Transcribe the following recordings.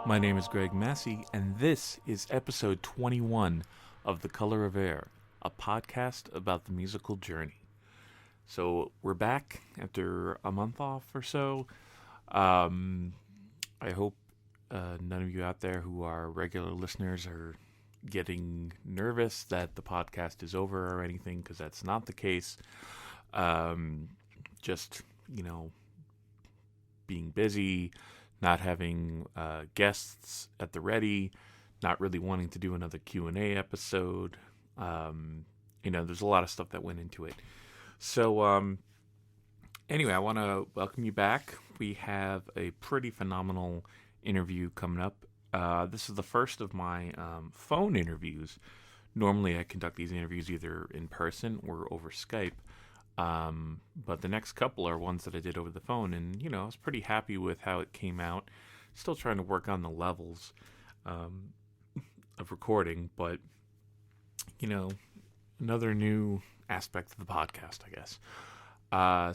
My name is Greg Massi, and this is episode 21 of The Color of Air, a podcast about the musical journey. So we're back after a month off or so. I hope none of you out there who are regular listeners are getting nervous that the podcast is over or anything, because that's not the case. Just, being busy, not having guests at the ready, not really wanting to do another Q&A episode. There's a lot of stuff that went into it. So, anyway, I want to welcome you back. We have a pretty phenomenal interview coming up. This is the first of my phone interviews. Normally, I conduct these interviews either in person or over Skype. But the next couple are ones that I did over the phone, and, I was pretty happy with how it came out. Still trying to work on the levels of recording, but, another new aspect of the podcast, I guess.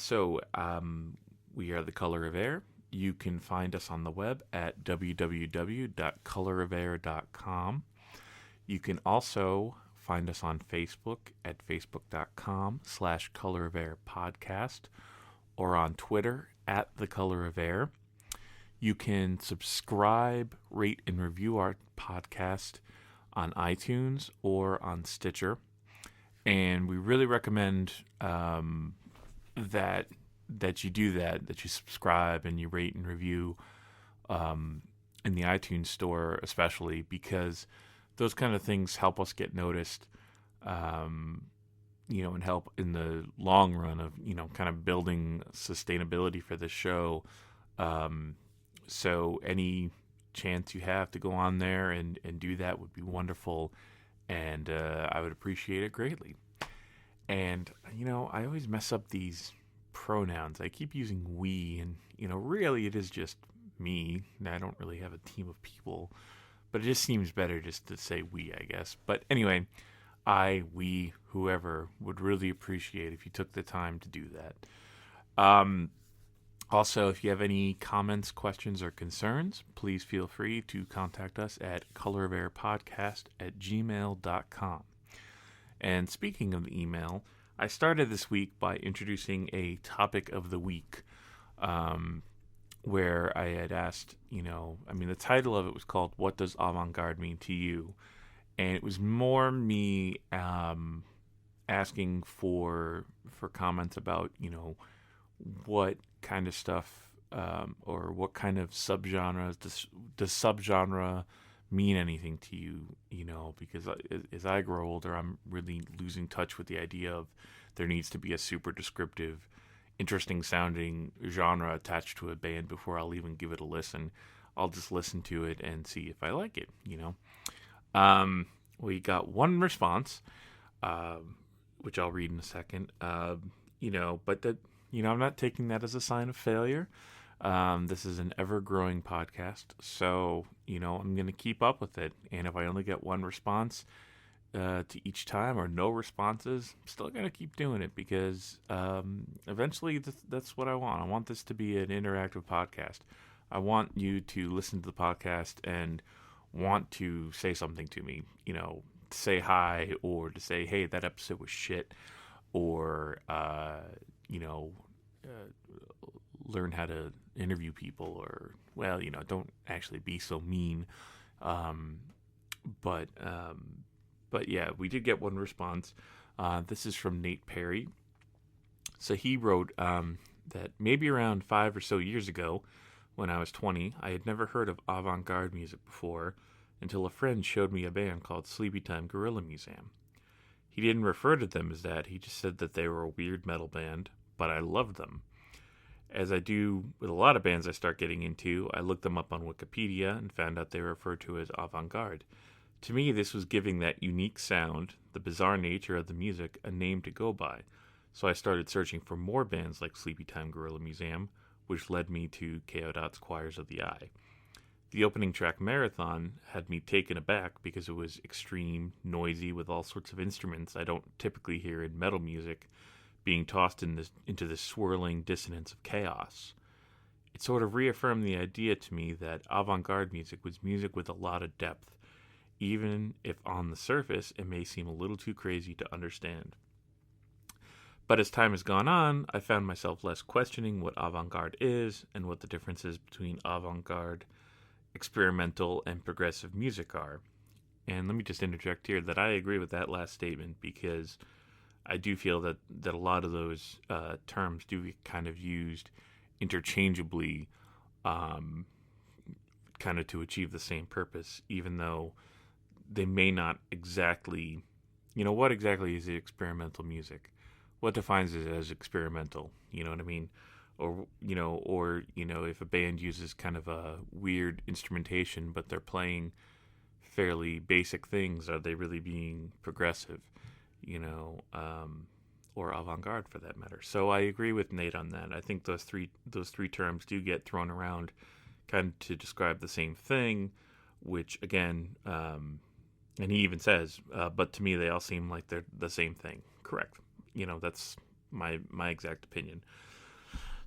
So we are The Color of Air. You can find us on the web at www.colorofair.com. You can also find us on Facebook at facebook.com/colorofairpodcast or on Twitter at The Color of Air. You can subscribe, rate, and review our podcast on iTunes or on Stitcher. And we really recommend that you do that you subscribe and you rate and review in the iTunes store, especially because those kind of things help us get noticed, and help in the long run of, kind of building sustainability for the show. So any chance you have to go on there and do that would be wonderful. And I would appreciate it greatly. And, I always mess up these pronouns. I keep using we, and, really it is just me. I don't really have a team of people. But it just seems better just to say we, I guess. But anyway, we, whoever, would really appreciate if you took the time to do that. Also, if you have any comments, questions, or concerns, please feel free to contact us at colorofairpodcast@gmail.com. And speaking of the email, I started this week by introducing a topic of the week, where I had asked, the title of it was called "What Does Avant-Garde Mean to You?" And it was more me asking for comments about, what kind of stuff or what kind of subgenres does subgenre mean anything to you, because as I grow older, I'm really losing touch with the idea of there needs to be a super descriptive, interesting sounding genre attached to a band before I'll even give it a listen. I'll just listen to it and see if I like it, We got one response, which I'll read in a second, but that, I'm not taking that as a sign of failure. This is an ever-growing podcast, so, I'm going to keep up with it. And if I only get one response to each time or no responses, I'm still going to keep doing it because eventually that's what I want. I want this to be an interactive podcast. I want you to listen to the podcast and want to say something to me, say hi or to say, hey, that episode was shit, or, learn how to interview people, or, don't actually be so mean. But yeah, we did get one response. This is from Nate Perry. So he wrote that maybe around 5 or so years ago, when I was 20, I had never heard of avant-garde music before until a friend showed me a band called Sleepytime Gorilla Museum. He didn't refer to them as that, he just said that they were a weird metal band, but I loved them. As I do with a lot of bands I start getting into, I looked them up on Wikipedia and found out they were referred to as avant-garde. To me, this was giving that unique sound, the bizarre nature of the music, a name to go by. So I started searching for more bands like Sleepytime Gorilla Museum, which led me to K.O.'s Choirs of the Eye. The opening track, Marathon, had me taken aback because it was extreme, noisy, with all sorts of instruments I don't typically hear in metal music being tossed into this swirling dissonance of chaos. it sort of reaffirmed the idea to me that avant-garde music was music with a lot of depth, even if on the surface it may seem a little too crazy to understand. But as time has gone on, I found myself less questioning what avant-garde is and what the differences between avant-garde, experimental, and progressive music are. And let me just interject here that I agree with that last statement, because I do feel that a lot of those terms do get kind of used interchangeably, kind of to achieve the same purpose, even though they may not exactly, what exactly is the experimental music? What defines it as experimental? You know what I mean? Or if a band uses kind of a weird instrumentation, but they're playing fairly basic things, are they really being progressive? Or avant-garde for that matter. So I agree with Nate on that. I think those three terms do get thrown around kind of to describe the same thing, which again, and he even says, but to me they all seem like they're the same thing. Correct. That's my exact opinion.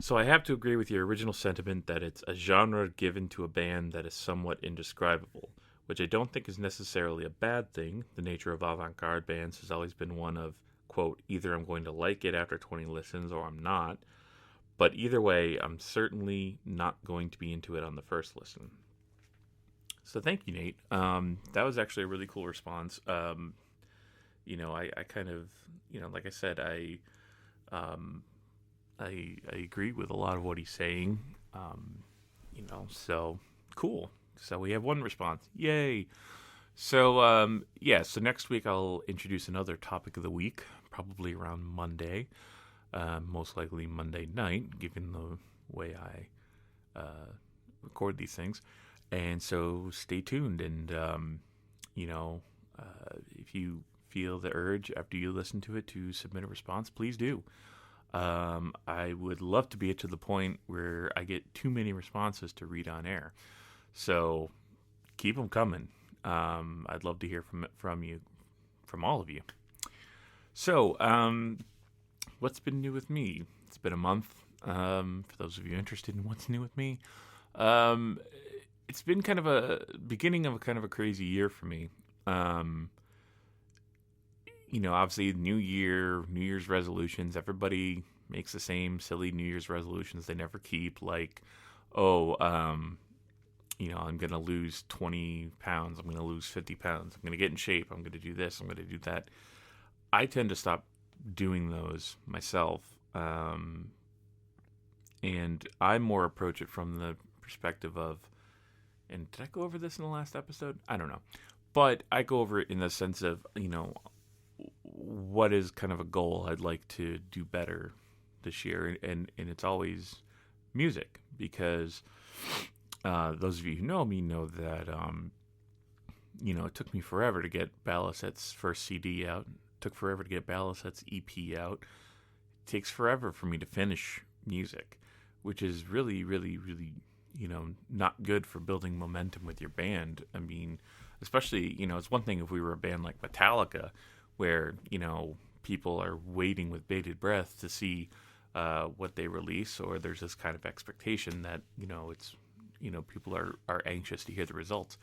So I have to agree with your original sentiment that it's a genre given to a band that is somewhat indescribable, which I don't think is necessarily a bad thing. The nature of avant-garde bands has always been one of, quote, either I'm going to like it after 20 listens or I'm not. But either way, I'm certainly not going to be into it on the first listen. So thank you, Nate. That was actually a really cool response. I kind of, like I said, I agree with a lot of what he's saying. So cool. So we have one response. Yay. So, so next week I'll introduce another topic of the week, probably around Monday, most likely Monday night, given the way I record these things. And so stay tuned. And, if you feel the urge after you listen to it to submit a response, please do. I would love to be to the point where I get too many responses to read on air. So keep them coming. I'd love to hear from you, from all of you. So, what's been new with me? It's been a month. For those of you interested in what's new with me, it's been kind of a beginning of a kind of a crazy year for me. Obviously, New Year's resolutions. Everybody makes the same silly New Year's resolutions they never keep. Like, I'm going to lose 20 pounds. I'm going to lose 50 pounds. I'm going to get in shape. I'm going to do this. I'm going to do that. I tend to stop doing those myself. And I more approach it from the perspective of, and did I go over this in the last episode? I don't know. But I go over it in the sense of, what is kind of a goal I'd like to do better this year. And it's always music, because those of you who know me know that, it took me forever to get Ballaset's first CD out. It took forever to get Ballaset's EP out. It takes forever for me to finish music, which is really, really, really, not good for building momentum with your band. I mean, especially, it's one thing if we were a band like Metallica, where, people are waiting with bated breath to see what they release, or there's this kind of expectation that, it's, people are anxious to hear the results.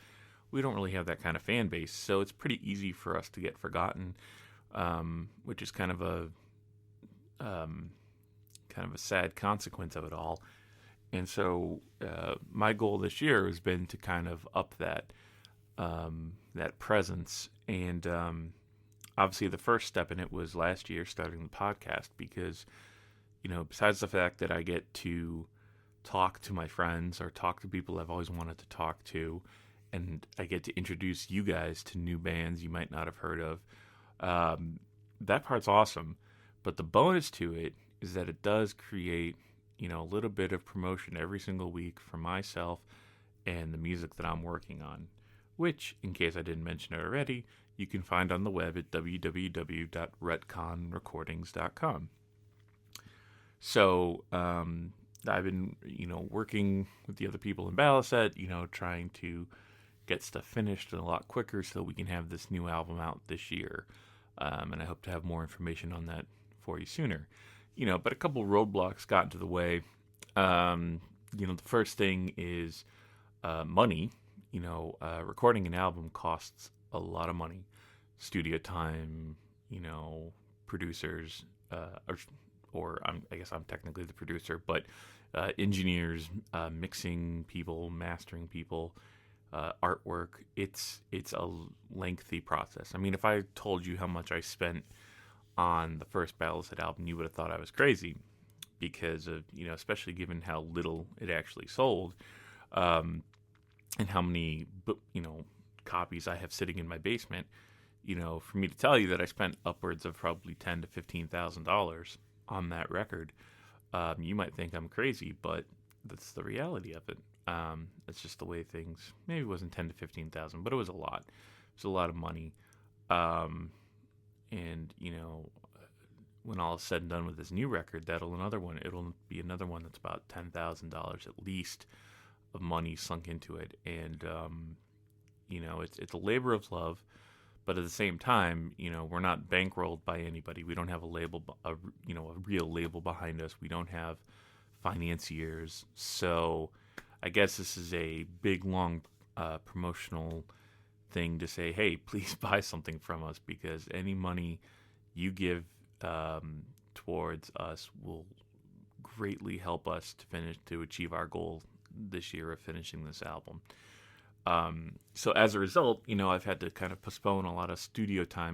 We don't really have that kind of fan base, so it's pretty easy for us to get forgotten, which is kind of a sad consequence of it all. And so my goal this year has been to kind of up that presence. And obviously the first step in it was last year starting the podcast, because, besides the fact that I get to talk to my friends or talk to people I've always wanted to talk to, and I get to introduce you guys to new bands you might not have heard of, that part's awesome. But the bonus to it is that it does create, a little bit of promotion every single week for myself and the music that I'm working on, which, in case I didn't mention it already, you can find on the web at www.retconrecordings.com. So, I've been, working with the other people in Ballaset, trying to get stuff finished a lot quicker so that we can have this new album out this year. And I hope to have more information on that for you sooner. But a couple roadblocks got into the way. the first thing is money. Recording an album costs a lot of money. Studio time, producers, I guess I'm technically the producer, but engineers, mixing people, mastering people, artwork. It's a lengthy process. I mean, if I told you how much I spent on the first Battleset album, you would have thought I was crazy, because of, especially given how little it actually sold, and how many, copies I have sitting in my basement. For me to tell you that I spent upwards of probably $10,000 to $15,000 on that record, you might think I'm crazy, but that's the reality of it. It's just the way things. Maybe it wasn't 10 to 15,000, but it was a lot. It was a lot of money. And when all is said and done with this new record, it'll be another one that's about $10,000 at least of money sunk into it. And it's a labor of love, but at the same time, we're not bankrolled by anybody. We don't have a real label behind us. We don't have financiers. So I guess this is a big, long promotional thing to say, hey, please buy something from us, because any money you give towards us will greatly help us to achieve our goal this year of finishing this album. So as a result, I've had to kind of postpone a lot of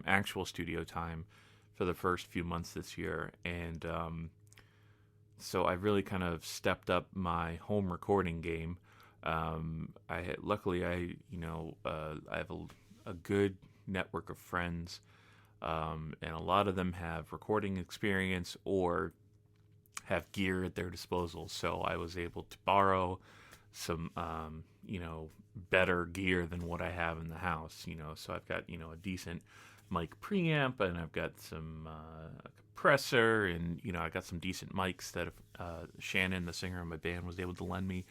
actual studio time for the first few months this year. And so I really kind of stepped up my home recording game. Luckily I have a good network of friends, and a lot of them have recording experience or have gear at their disposal. So I was able to borrow some, better gear than what I have in the house. So I've got, a decent mic preamp, and I've got some compressor, and, I got some decent mics that Shannon, the singer of my band, was able to lend me.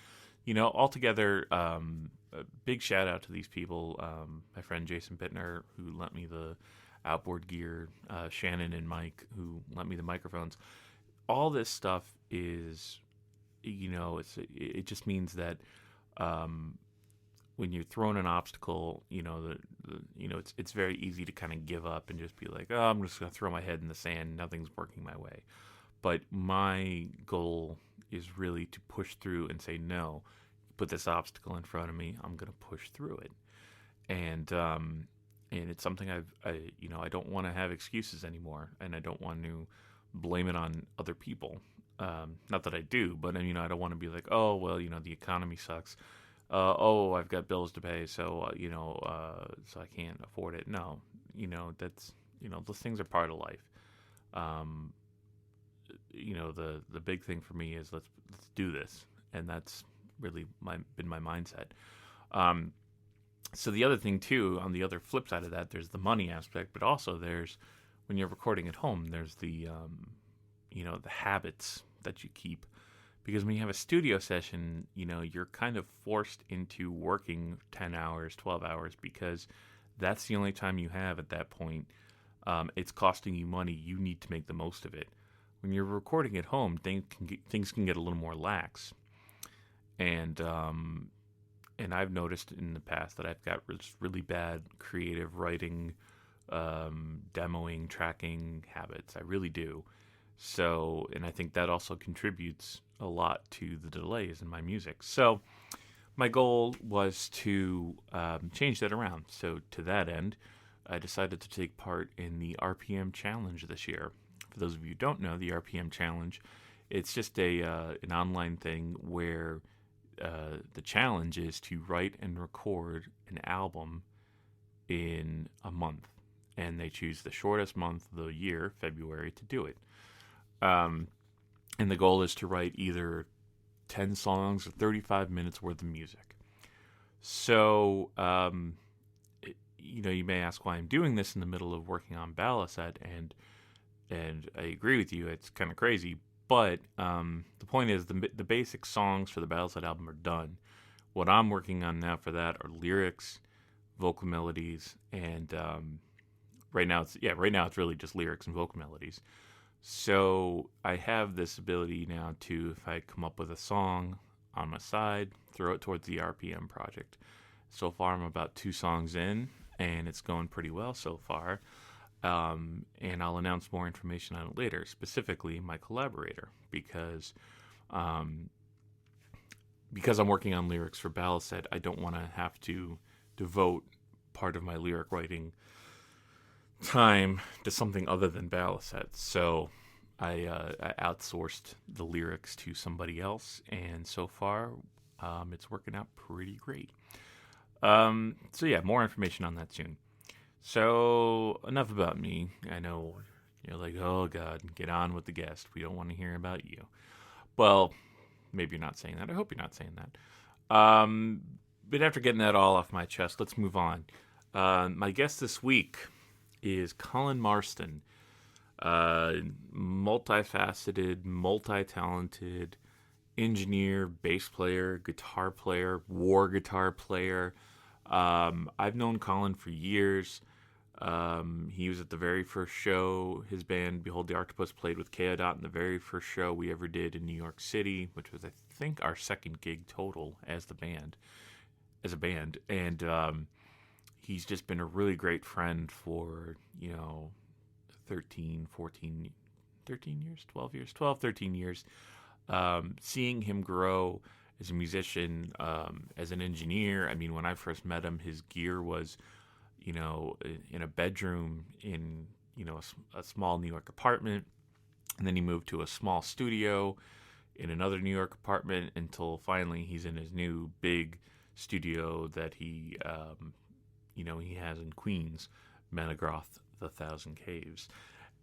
Altogether, a big shout out to these people. My friend Jason Bittner, who lent me the outboard gear, Shannon and Mike, who lent me the microphones. All this stuff is, it just means that when you're thrown an obstacle, it's very easy to kind of give up and just be like, oh, I'm just going to throw my head in the sand. Nothing's working my way. But my goal is really to push through and say, no, put this obstacle in front of me, I'm going to push through it. And it's something I don't want to have excuses anymore, and I don't want to blame it on other people. Not that I do, but I don't want to be like, oh, well, the economy sucks. I've got bills to pay, so so I can't afford it. No, that's those things are part of life. The big thing for me is let's do this, and that's really been my mindset. So the other thing too, on the other flip side of that, there's the money aspect, but also there's, when you're recording at home, there's the the habits that you keep. Because when you have a studio session, you're kind of forced into working 10 hours, 12 hours, because that's the only time you have at that point. It's costing you money. You need to make the most of it. When you're recording at home, things can get a little more lax. And I've noticed in the past that I've got really bad creative writing, demoing, tracking habits. I really do. So, and I think that also contributes a lot to the delays in my music. So my goal was to change that around. So to that end, I decided to take part in the RPM Challenge this year. For those of you who don't know, the RPM Challenge, it's just an online thing where the challenge is to write and record an album in a month. And they choose the shortest month of the year, February, to do it. And the goal is to write either 10 songs or 35 minutes worth of music. So, you may ask why I'm doing this in the middle of working on Battleset, and I agree with you, it's kind of crazy, but the point is the basic songs for the Battleset album are done. What I'm working on now for that are lyrics, vocal melodies, and right now it's really just lyrics and vocal melodies. So I have this ability now to, if I come up with a song on my side, throw it towards the RPM project. So far, I'm about 2 songs in, and it's going pretty well so far. And I'll announce more information on it later, specifically my collaborator, because I'm working on lyrics for Balisette, I don't want to have to devote part of my lyric writing time to something other than Balisette. So I outsourced the lyrics to somebody else, and so far it's working out pretty great. So yeah, more information on that soon. So enough about me. I know you're like, oh God, get on with the guest. We don't want to hear about you. Well, maybe you're not saying that. I hope you're not saying that. But after getting that all off my chest, let's move on. My guest this week is Colin Marston. Multifaceted, multi-talented engineer, bass player, guitar player, war guitar player. I've known Colin for years. He was at the very first show. His band, Behold the Arctopus, played with Chaodot in the very first show we ever did in New York City, which was, I think, our second gig total as a band. And he's just been a really great friend for, 13 years. Seeing him grow as a musician, as an engineer. I mean, when I first met him, his gear was, in a bedroom in, a small New York apartment. And then he moved to a small studio in another New York apartment until finally he's in his new big studio that he has in Queens, Menegroth, the Thousand Caves.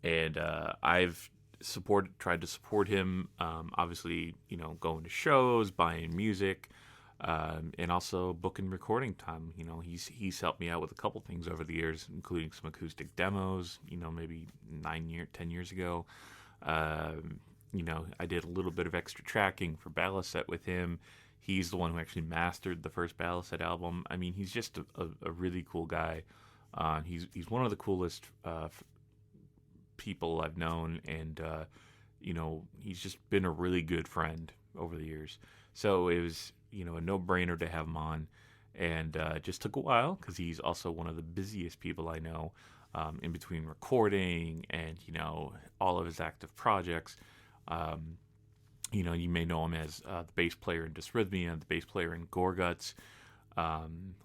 And I've tried to support him, obviously, going to shows, buying music, and also booking recording time. He's helped me out with a couple things over the years, including some acoustic demos, maybe 10 years ago. I did a little bit of extra tracking for Balisette with him. He's the one who actually mastered the first Balisette album. I mean, he's just a really cool guy. He's one of the coolest people I've known, and he's just been a really good friend over the years. So it was a no-brainer to have him on, and it just took a while because he's also one of the busiest people I know, in between recording and all of his active projects. You may know him as the bass player in Dysrhythmia, the bass player in Gorguts,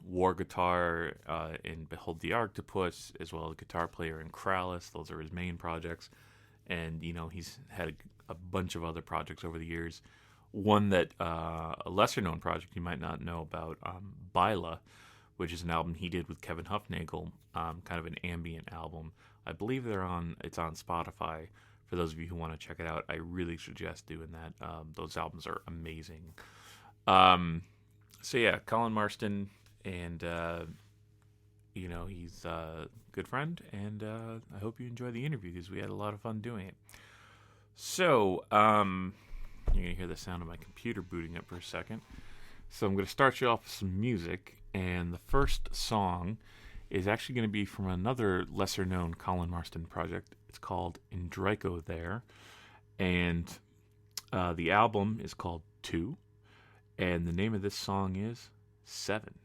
war guitar in Behold the Arctopus, as well as guitar player in Kralis. Those are his main projects. And, he's had a bunch of other projects over the years. One that, a lesser-known project you might not know about, Byla, which is an album he did with Kevin Hufnagel, kind of an ambient album. I believe it's on Spotify. For those of you who want to check it out, I really suggest doing that. Those albums are amazing. So yeah, Colin Marston, and he's a good friend, and I hope you enjoy the interview because we had a lot of fun doing it. So you're gonna hear the sound of my computer booting up for a second. So I'm gonna start you off with some music, and the first song is actually going to be from another lesser-known Colin Marston project. It's called Indricothere, and the album is called 2, and the name of this song is 7.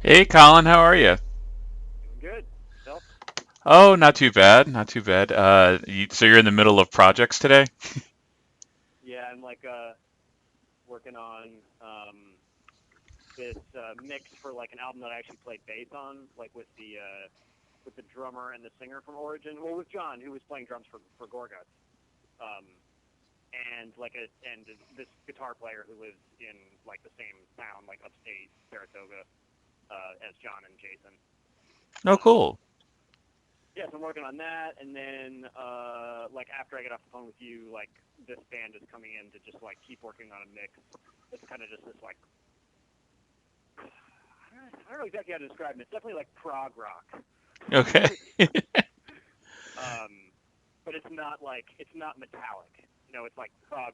Hey Colin, how are you? Doing good. Self? Oh, not too bad, not too bad. So you're in the middle of projects today? Yeah, I'm like working on this mix for like an album that I actually played bass on, like with the drummer and the singer from Origin. Well, with John, who was playing drums for Gorguts, um, and this guitar player who lives in like the same town, like upstate Saratoga, as John and Jason. Oh, Um, cool. yeah, so I'm working on that, and then like after I get off the phone with you, like this band is coming in to just like keep working on a mix. It's kind of just this like I don't know exactly how to describe it. It's definitely like prog rock, Okay. um, but it's not metallic. You know, it's like prog.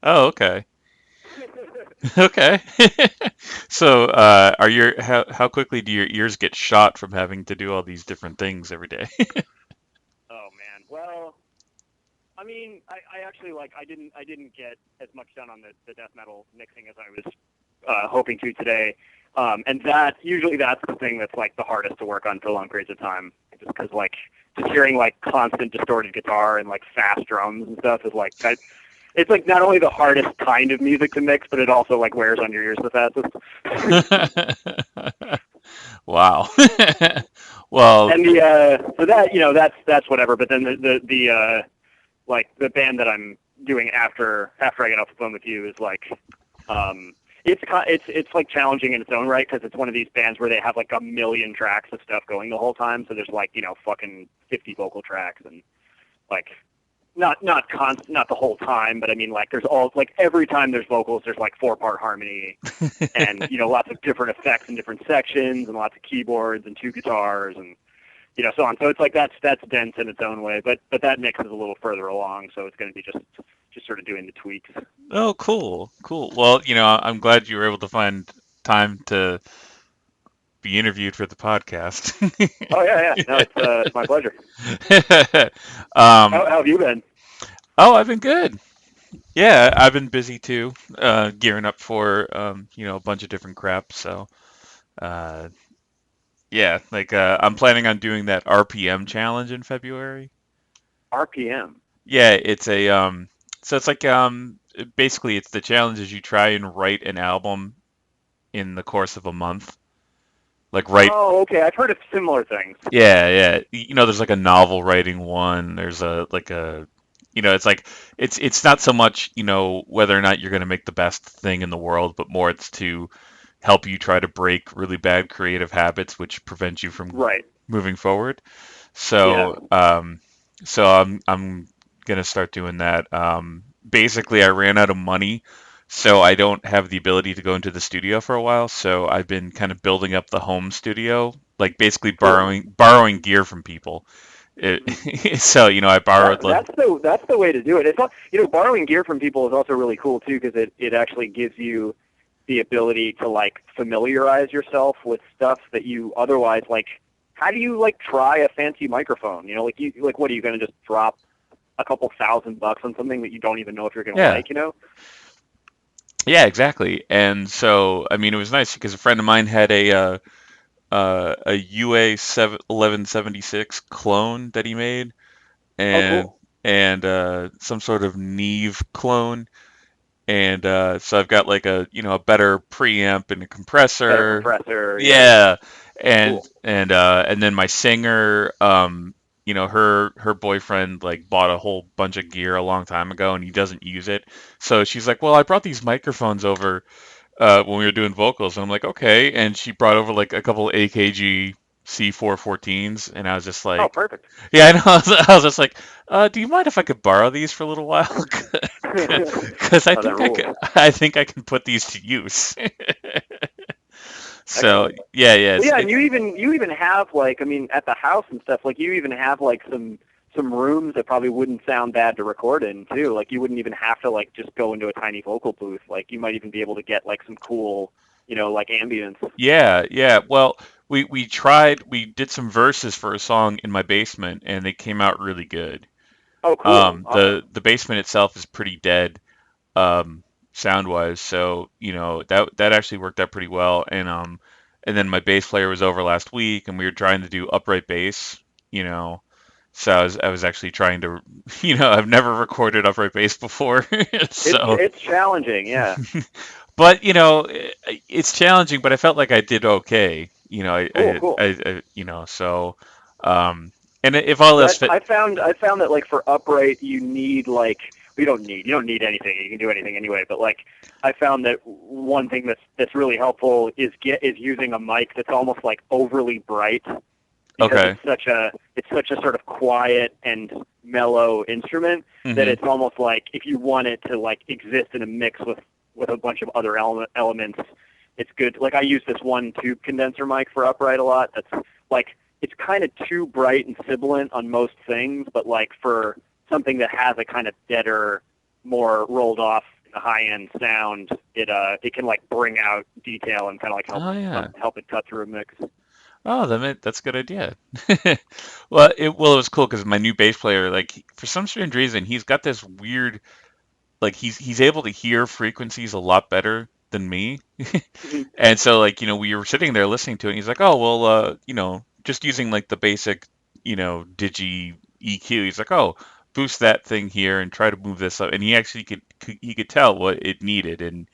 Oh, okay. Okay. So, are your how quickly do your ears get shot from having to do all these different things every day? Oh man, well, I mean, I actually like I didn't get as much done on the death metal mixing as I was hoping to today. And that usually that's the thing that's like the hardest to work on for long periods of time, just because like just hearing like constant distorted guitar and like fast drums and stuff is like that. It's like not only the hardest kind of music to mix, but it also like wears on your ears the fastest. Wow. Well, And the so that that's whatever. But then the like the band that I'm doing after I get off the phone with you is like um it's like challenging in its own right because it's one of these bands where they have like a million tracks of stuff going the whole time. So there's like fucking 50 vocal tracks and like not the whole time, but I mean like there's all like every time there's vocals there's like 4-part harmony and lots of different effects in different sections and lots of keyboards and two guitars and so on. So it's like that's dense in its own way, but that mix is a little further along, so it's going to be just sort of doing the tweaks. oh, cool, cool. Well, I'm glad you were able to find time to be interviewed for the podcast. Oh yeah. No, it's my pleasure. um, How have you been? oh, I've been good. Yeah, I've been busy too, gearing up for a bunch of different crap. So, uh, yeah, like I'm planning on doing that RPM challenge in February. RPM. Yeah, so it's like basically it's the challenge is you try and write an album in the course of a month. Like write Oh, okay. I've heard of similar things. Yeah, yeah. There's like a novel writing one. There's it's like it's not so much, whether or not you're going to make the best thing in the world, but more it's to help you try to break really bad creative habits which prevent you from Right. moving forward. Yeah. So I'm gonna start doing that. Basically, I ran out of money, so I don't have the ability to go into the studio for a while. So I've been kind of building up the home studio, like basically Cool. borrowing gear from people. So I borrowed like That's the way to do it. It's not, borrowing gear from people is also really cool too because it actually gives you the ability to like familiarize yourself with stuff that you otherwise like. How do you like try a fancy microphone? Like you like what are you going to just drop a couple $1,000 on something that you don't even know if you're going to yeah. like? Yeah, exactly. And so, I mean, it was nice because a friend of mine had a UA 1176 clone that he made, Oh, and cool. some sort of Neve clone, and so I've got like a better preamp and a Better compressor. compressor. Yeah. Yeah, and Cool. and then my singer, her boyfriend like bought a whole bunch of gear a long time ago, and he doesn't use it. So she's like, "Well, I brought these microphones over when we were doing vocals," and I'm like, "Okay." And she brought over like a couple AKG C414s, and I was just Oh, like, perfect. "Yeah, I know." I was just like, "Do you mind if I could borrow these for a little while?" Because Oh, that rules. I think I can put these to use. So Excellent. yeah, Well, yeah, and you even have like I mean at the house and stuff like you even have like some rooms that probably wouldn't sound bad to record in too. Like you wouldn't even have to like just go into a tiny vocal booth. Like you might even be able to get like some cool, like ambience. yeah. Well, we did some verses for a song in my basement, and they came out really good. Oh, cool. Awesome. The basement itself is pretty dead, sound wise, so that actually worked out pretty well. And and then my bass player was over last week, and we were trying to do upright bass, you know. So I was actually trying to, I've never recorded upright bass before, so. It's challenging, yeah. But it's challenging. But I felt like I did okay. Cool. So, and if all else That fit, I found that like for upright you need like you don't need anything. You can do anything anyway. But like I found that one thing that's really helpful is using a mic that's almost like overly bright because okay, it's such a sort of quiet and mellow instrument that it's almost like if you want it to like exist in a mix with a bunch of other elements, it's good. Like I use this one tube condenser mic for upright a lot. That's like it's kind of too bright and sibilant on most things, but like for something that has a kind of deader, more rolled off high-end sound, it can like bring out detail and kind of like help it cut through a mix. oh, that's a good idea. Well, it was cool because my new bass player, like for some strange reason, he's got this weird, like he's able to hear frequencies a lot better than me. And so like, we were sitting there listening to it and he's like, "Oh, well, just using like the basic, digi EQ." He's like, "Oh, boost that thing here and try to move this up." And he actually could tell what it needed, and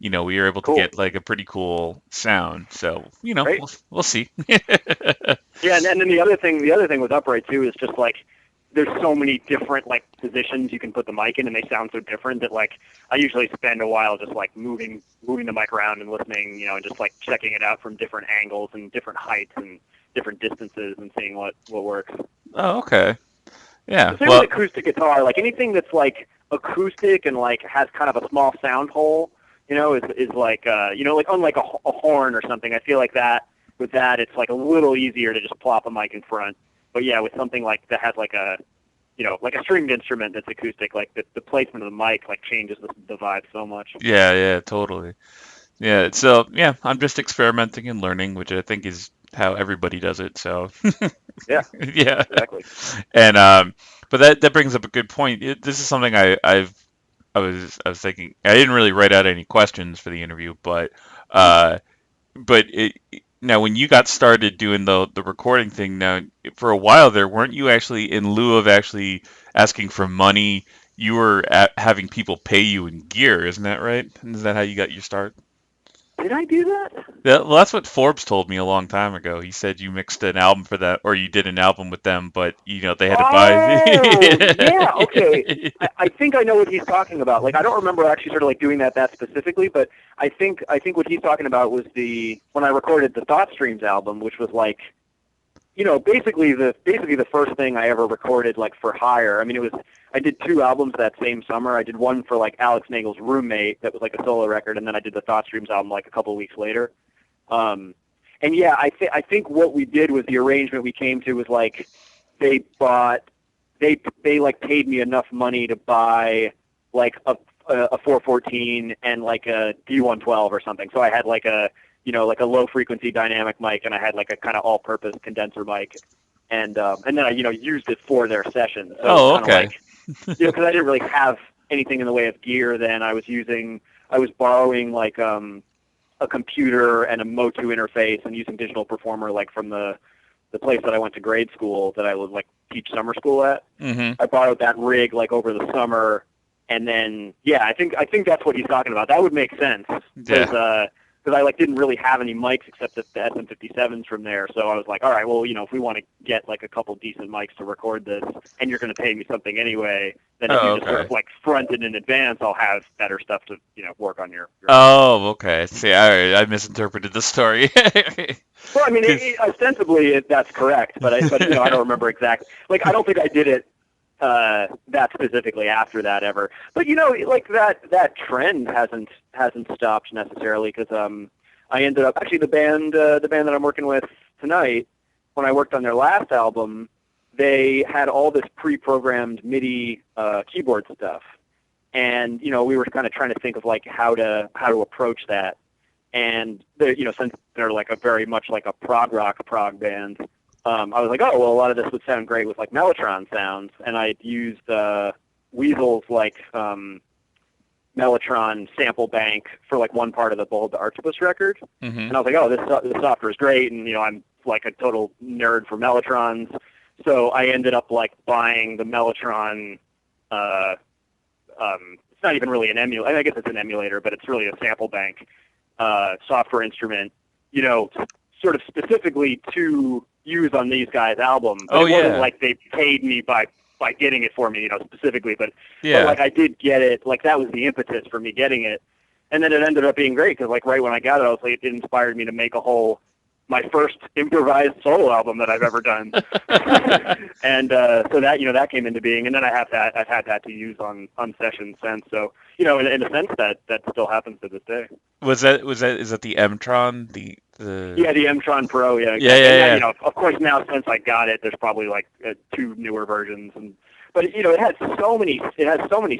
we were able to Cool. get like a pretty cool sound. So, Great. we'll see. Yeah, and then the other thing with upright too is just like there's so many different like positions you can put the mic in, and they sound so different that like I usually spend a while just like moving the mic around and listening, and just like checking it out from different angles and different heights and different distances and seeing what works. Oh, okay. Yeah. Same with acoustic guitar, like anything that's like acoustic and like has kind of a small sound hole, is like like unlike a horn or something. I feel like that with that it's like a little easier to just plop a mic in front. But yeah, with something like that has like a like a stringed instrument that's acoustic, like the placement of the mic like changes the vibe so much. Yeah, totally. Yeah, so yeah, I'm just experimenting and learning, which I think is how everybody does it. So Yeah, yeah, exactly. and but that brings up a good point. This is something I was thinking. I didn't really write out any questions for the interview, but now when you got started doing the recording thing, now for a while there, weren't you actually in lieu of actually asking for money, you were having people pay you in gear, isn't that right? Is that how you got your start? Did I do that? Well, that's what Forbes told me a long time ago. He said you mixed an album for that, or you did an album with them, but they had to buy. Oh, yeah, okay. I think I know what he's talking about. Like, I don't remember actually sort of like doing that specifically, but I think what he's talking about was when I recorded the Thought Streams album, which was like, basically the first thing I ever recorded like for hire. I mean, I did 2 albums that same summer. I did one for like Alex Nagel's Roommate that was like a solo record, and then I did the Thought Streams album like a couple of weeks later. And yeah, I think what we did was the arrangement we came to was like they like paid me enough money to buy like a 414 and like a D112 or something. So I had like a like a low frequency dynamic mic, and I had like a kind of all-purpose condenser mic, and then I used it for their sessions. So Oh, okay. like, because I didn't really have anything in the way of gear then. I was borrowing like a computer and a Motu interface and using Digital Performer like from the place that I went to grade school that I would like teach summer school at. Mm-hmm. I borrowed that rig like over the summer, and then I think that's what he's talking about. That would make sense because I like didn't really have any mics except the SM57s from there. So I was like, all right, well, if we want to get like a couple decent mics to record this, and you're going to pay me something anyway, then if you just sort of like front it in advance, I'll have better stuff to work on your Oh, okay. See, I misinterpreted the story. Well, I mean, ostensibly that's correct, but I don't remember exactly. Like, I don't think I did it that specifically after that ever. But like that trend hasn't stopped necessarily because I ended up actually the band that I'm working with tonight. When I worked on their last album, they had all this pre-programmed MIDI keyboard stuff, and we were kind of trying to think of like how to approach that. And since they're like a very much like a prog band, I was like, oh well, a lot of this would sound great with like Mellotron sounds, and I used Weasel's like Mellotron sample bank for like one part of the Behold the Arctopus record. Mm-hmm. And I was like, oh, this software is great, and I'm like a total nerd for Mellotrons, so I ended up like buying the Mellotron. It's not even really an emulator. I guess it's an emulator, but it's really a sample bank software instrument. Sort of specifically to use on these guys' album. But it wasn't like they paid me by getting it for me, specifically. But like I did get it. Like that was the impetus for me getting it. And then it ended up being great because, like, right when I got it, I was like, it inspired me to make my first improvised solo album that I've ever done. And so that came into being. And then I've had that to use on sessions since. So, in a sense, that still happens to this day. Is that the M-Tron? Yeah, the M-Tron Pro. Yeah. Yeah. Of course, now since I got it, there's probably like 2 newer versions. But it has so many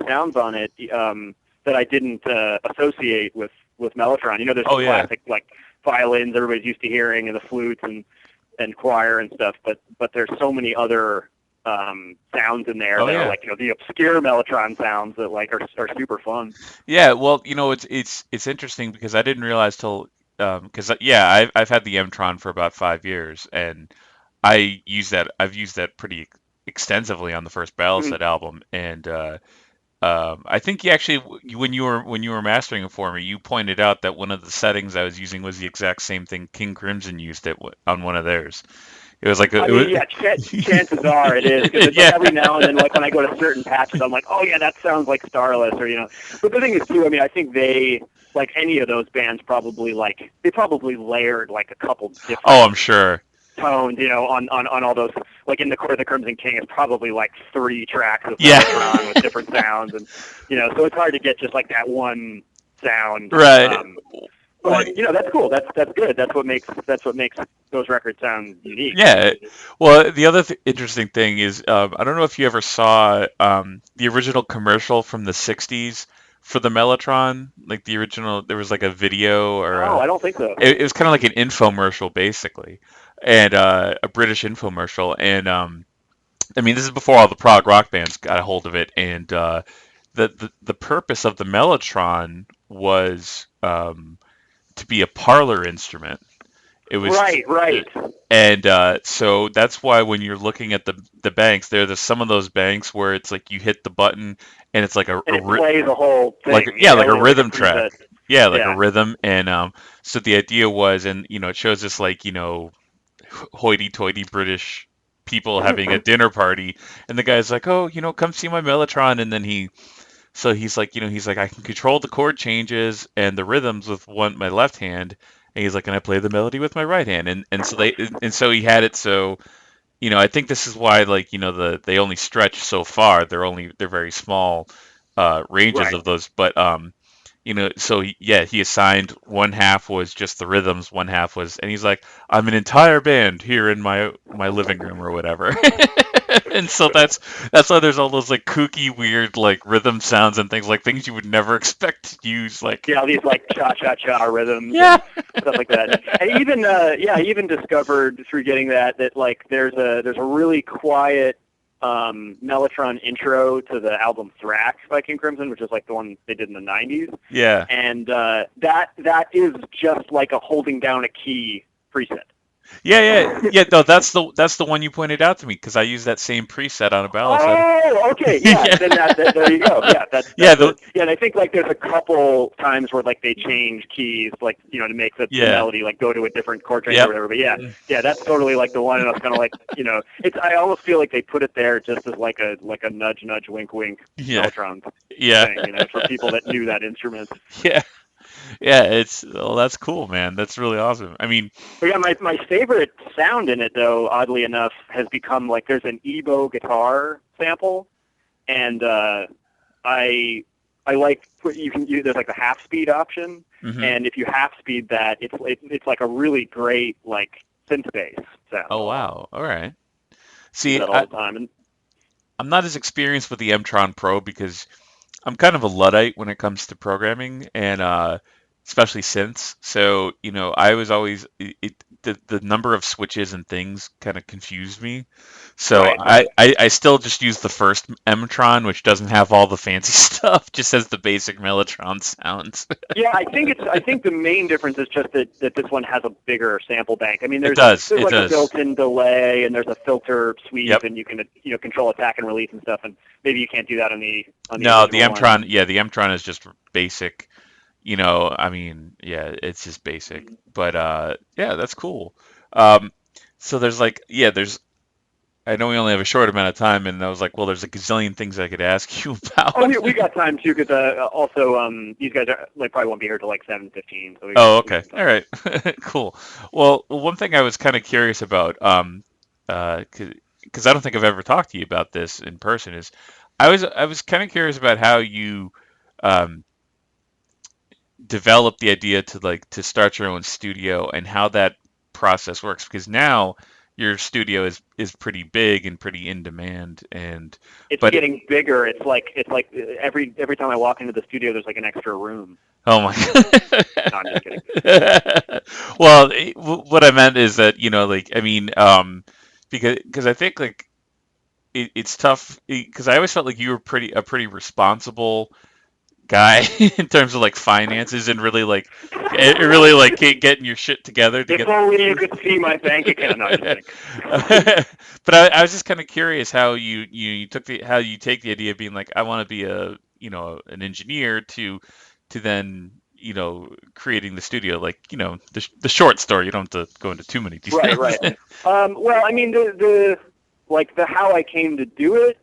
sounds on it that I didn't associate with Mellotron. There's classic like violins everybody's used to hearing, and the flutes and choir and stuff. But there's so many other sounds in there that are like the obscure Mellotron sounds that like are super fun. Yeah, well, it's interesting because I didn't realize till because I've had the M-Tron for about 5 years, and I've used that pretty extensively on the first Balisad album, and I think when you were mastering it for me, you pointed out that one of the settings I was using was the exact same thing King Crimson used it on one of theirs. It was like chances are it is. Cause every now and then, like when I go to certain patches, I'm like, oh yeah, that sounds like Starless, or But the thing is too, I think they, like any of those bands, probably layered like a couple different. Oh, I'm sure. Tones, on all those, like in the Court of the Crimson King, it's probably like 3 tracks of Mellotron with different sounds, and so it's hard to get just like that one sound. Right. But that's cool. That's good. That's what makes those records sound unique. Yeah. Well, the other interesting thing is, I don't know if you ever saw the original commercial from the '60s for the Mellotron, like the original. There was like a video or. I don't think so. It was kind of like an infomercial, basically, and a British infomercial. And this is before all the prog rock bands got a hold of it, and the purpose of the Mellotron was to be a parlor instrument. It was right. And so that's why when you're looking at the banks, there's some of those banks where it's like you hit the button and it's like it plays the whole thing. Like a rhythm track. Yeah, like a rhythm. And so the idea was, and it shows this like hoity-toity British people having a dinner party, and the guy's like, oh, come see my Mellotron, and then he's like, I can control the chord changes and the rhythms with my left hand, and he's like, can I play the melody with my right hand? And so he had it. So, I think this is why, like, they only stretch so far. They're very small ranges of those. But so he assigned one half was just the rhythms, one half was, and he's like, I'm an entire band here in my living room or whatever. And so that's why there's all those like kooky, weird like rhythm sounds and things you would never expect to use, like these like cha rhythms, and stuff like that. And even I even discovered through getting that like there's a really quiet Mellotron intro to the album Thrax by King Crimson, which is like the one they did in the '90s. Yeah, and that is just like a holding down a key preset. Yeah. No, that's the one you pointed out to me because I used that same preset on a Balisad. Oh, okay, yeah. Then there you go. Yeah, that's and I think like there's a couple times where like they change keys, like to make the melody like go to a different chord range or whatever. But yeah, that's totally like the one, and I was kind of like, it's. I almost feel like they put it there just as like a nudge, wink, Mellotron thing, for people that knew that instrument. Yeah. Yeah, that's cool, man. That's really awesome. My favorite sound in it, though, oddly enough, has become like there's an Ebo guitar sample, and I like there's like the half speed option, and if you half speed that, it's like a really great like synth bass sound. Oh wow! All right. See, all the time. And I'm not as experienced with the M-Tron Pro because I'm kind of a Luddite when it comes to programming and especially synths. So, I was always the number of switches and things kind of confused me. So Right. I still just use the first Mtron, which doesn't have all the fancy stuff, just has the basic Mellotron sounds. Yeah, I think the main difference is just that this one has a bigger sample bank. I mean, It there's does. It like a does. built-in delay, and there's a filter sweep, Yep. and you can control attack and release and stuff. And maybe you can't do that on the No, the original Mtron, one. yeah, the Mtron is just basic. I mean, yeah, it's just basic. But yeah, that's cool. Um, so there's like, yeah, there's. I know we only have a short amount of time, and I was like, well, there's a gazillion things I could ask you about. Oh, we got time too, because also these guys are probably won't be here till like 7:15. So Oh, okay, all right, cool. Well, one thing I was kind of curious about, because I don't think I've ever talked to you about this in person, is I was kind of curious about how you um, develop the idea to start your own studio and how that process works, because now your studio is pretty big and pretty in demand, and it's but getting bigger. It's like every time I walk into the studio, there's like an extra room. oh my No, I'm just kidding. well, what I meant is that I mean because I think like it's tough because I always felt like you were a pretty responsible guy in terms of like finances and really like getting your shit together to If get. only you could see my bank account. No, I'm just kidding. But I was just kind of curious how you took how you take the idea of being like I want to be an engineer to then creating the studio, like the short story. You don't have to go into too many details. Right. Well, I mean, the how I came to do it.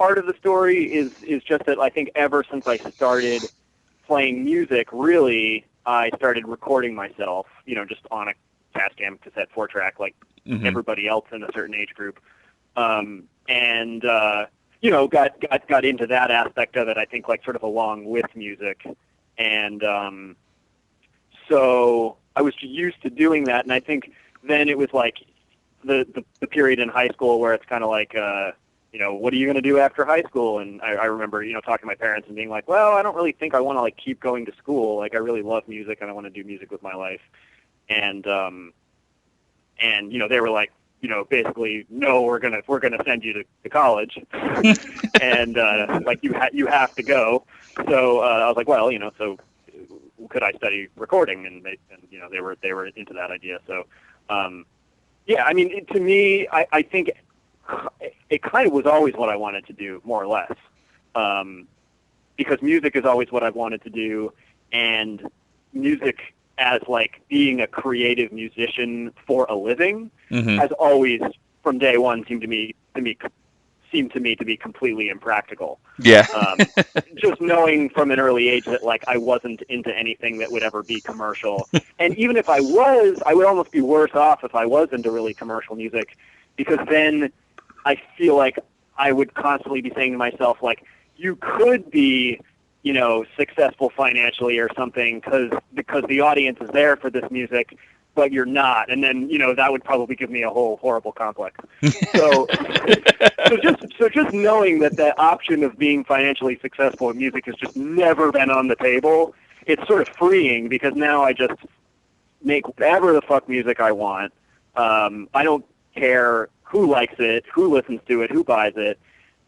Part of the story is just that I think ever since I started playing music, really, I started recording myself, just on a Tascam cassette 4-track, like Mhm. everybody else in a certain age group, and got into that aspect of it. I think like sort of along with music, and so I was used to doing that, and I think then it was like the period in high school where it's kind of like. What are you going to do after high school? And I remember, talking to my parents and being like, well, I don't really think I want to like keep going to school. Like I really love music and I want to do music with my life. And they were like, basically, no, we're going to send you to college. And like you have to go. So I was like, well, so could I study recording? And they were into that idea. So yeah, I mean, to me, I think it kind of was always what I wanted to do, more or less, because music is always what I've wanted to do, and music as like being a creative musician for a living has always, from day one, seemed to me to be completely impractical. Yeah. Just knowing from an early age that like I wasn't into anything that would ever be commercial, and even if I was, I would almost be worse off if I was into really commercial music, because then I feel like I would constantly be saying to myself, like, you could be, successful financially or something because the audience is there for this music, but you're not. And then, that would probably give me a whole horrible complex. So, just knowing that the option of being financially successful in music has just never been on the table, it's sort of freeing, because now I just make whatever the fuck music I want. I don't care who likes it, who listens to it, who buys it,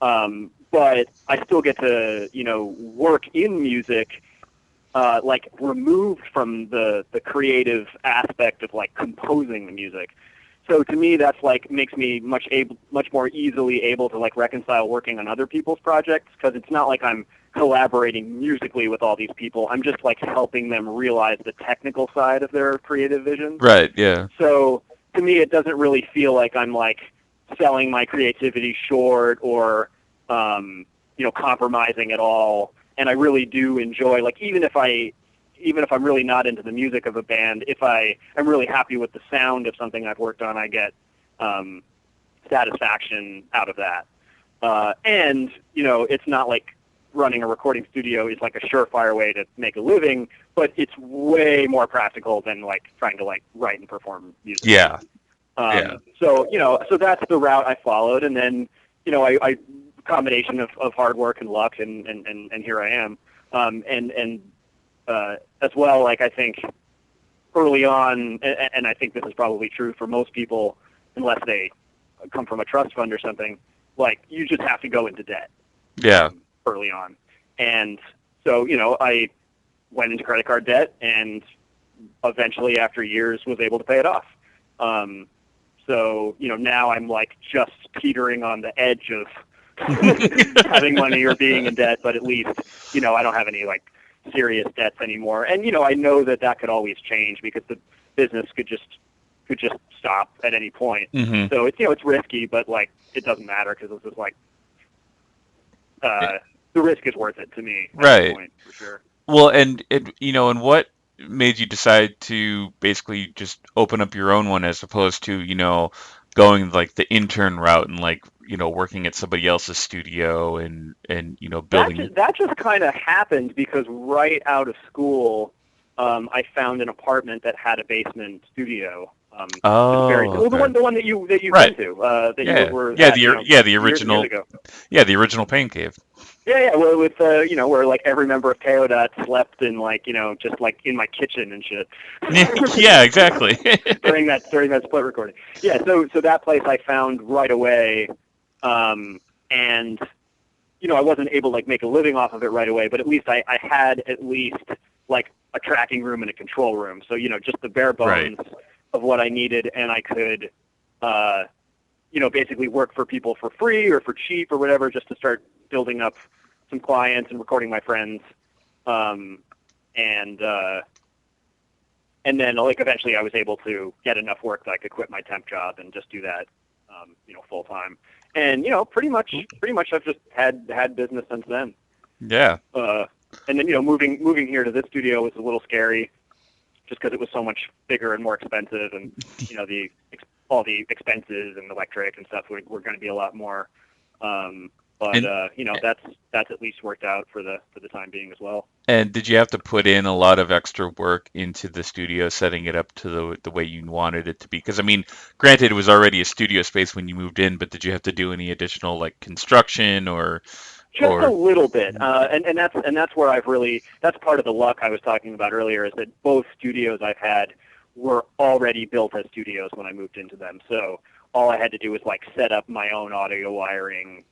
but I still get to, work in music, like removed from the creative aspect of like composing the music. So to me, that's like makes me much more easily able to like reconcile working on other people's projects, because it's not like I'm collaborating musically with all these people. I'm just like helping them realize the technical side of their creative vision. Right. Yeah. So to me, it doesn't really feel like I'm like selling my creativity short or, compromising at all. And I really do enjoy, like, even if I'm really not into the music of a band, if I'm really happy with the sound of something I've worked on, I get satisfaction out of that. And, it's not like running a recording studio is like a surefire way to make a living, but it's way more practical than like trying to like write and perform music. Yeah. So, so that's the route I followed. And then, I combination of hard work and luck, and here I am. As well, like, I think early on, and I think this is probably true for most people, unless they come from a trust fund or something, like you just have to go into debt. Yeah. Early on. And so, I went into credit card debt and eventually after years was able to pay it off. So, now I'm like just teetering on the edge of having money or being in debt, but at least, I don't have any like serious debts anymore. And, I know that could always change because the business could just stop at any point. Mm-hmm. So it's, it's risky, but like, it doesn't matter because this is like, the risk is worth it to me at this point, for sure. Well, and what made you decide to basically just open up your own one as opposed to, going like the intern route and like, working at somebody else's studio and building? That just kind of happened because right out of school, I found an apartment that had a basement studio. Okay. The one that you right. went to. You were the original. Yeah, the original Pain Cave. Yeah. Well, with where like every member of KO.dot slept in like just like in my kitchen and shit. Yeah, exactly. during that split recording. Yeah. So that place I found right away, and I wasn't able to like make a living off of it right away, but at least I had at least like a tracking room and a control room. So just the bare bones. Right. Of what I needed, and I could, basically work for people for free or for cheap or whatever, just to start building up some clients and recording my friends, and then like eventually I was able to get enough work that I could quit my temp job and just do that, full time. And pretty much I've just had business since then. Yeah. And then moving here to this studio was a little scary. Just because it was so much bigger and more expensive, and all the expenses and electric and stuff were going to be a lot more. That's at least worked out for the time being as well. And did you have to put in a lot of extra work into the studio, setting it up to the way you wanted it to be? Because I mean, granted, it was already a studio space when you moved in, but did you have to do any additional like construction or? Just a little bit, and that's where that's part of the luck I was talking about earlier, is that both studios I've had were already built as studios when I moved into them. So all I had to do was like set up my own audio wiring.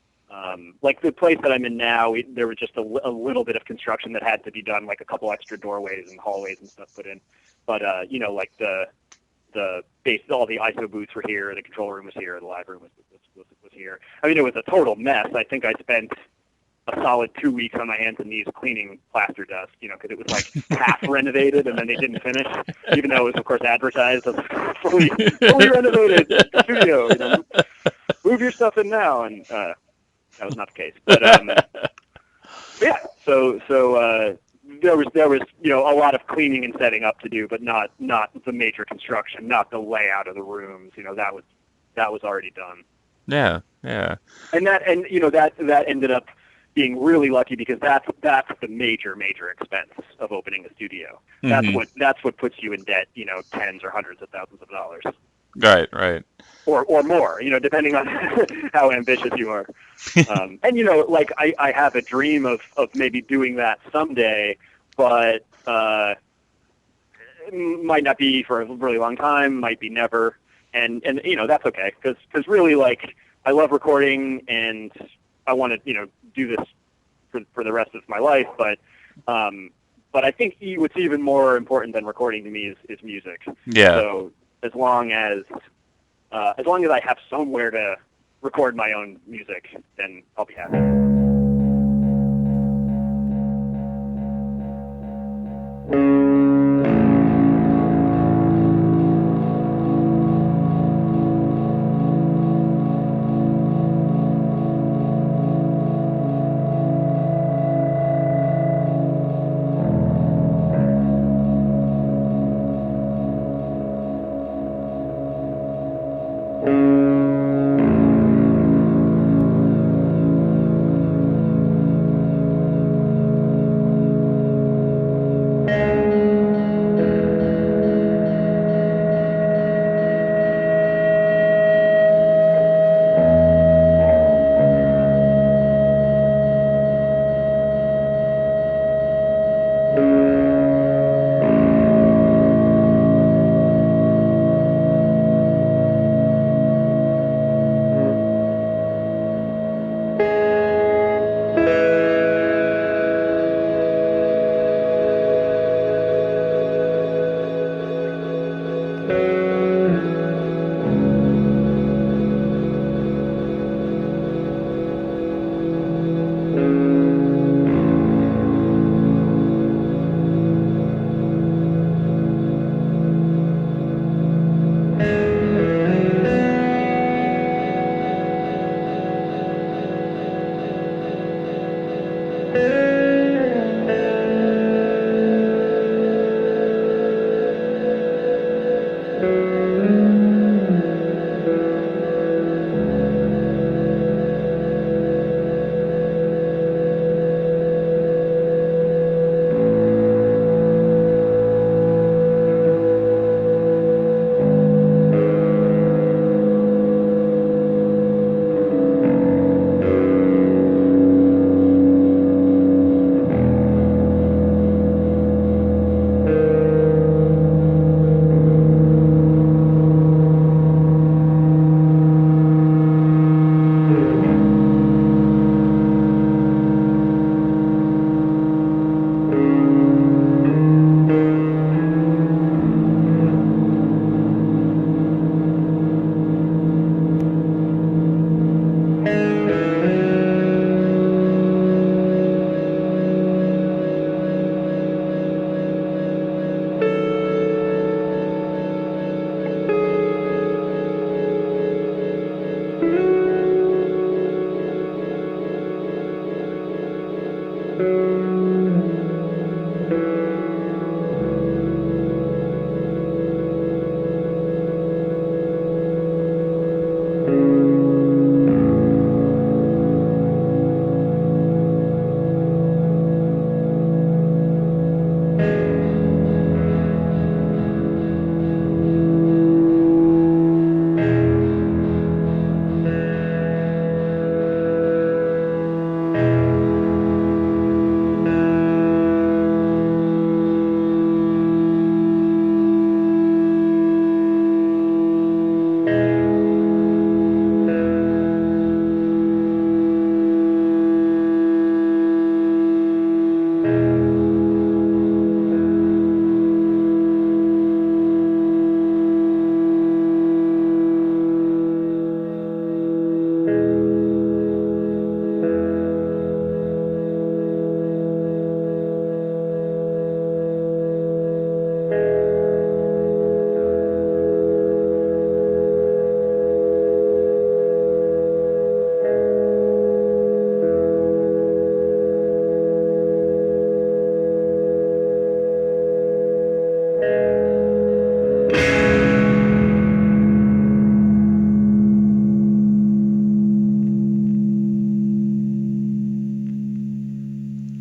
Like the place that I'm in now, there was just a little bit of construction that had to be done, like a couple extra doorways and hallways and stuff put in. But like the base, all the ISO booths were here, the control room was here, the live room was here. I mean, it was a total mess. I think I spent a solid 2 weeks on my hands and knees cleaning plaster dust, because it was like half renovated and then they didn't finish, even though it was of course advertised as a fully renovated studio. Move your stuff in now, and that was not the case. But yeah, so there was a lot of cleaning and setting up to do, but not the major construction, not the layout of the rooms. That was already done. Yeah. And that ended up being really lucky because that's the major expense of opening a studio. Mm-hmm. That's what puts you in debt, tens or hundreds of thousands of dollars. Right. Or more, depending on how ambitious you are. And like I have a dream of maybe doing that someday, but it might not be for a really long time, might be never. And that's okay because really like I love recording and I want to do this for the rest of my life, but I think what's even more important than recording to me is music. Yeah. So as long as I have somewhere to record my own music, then I'll be happy.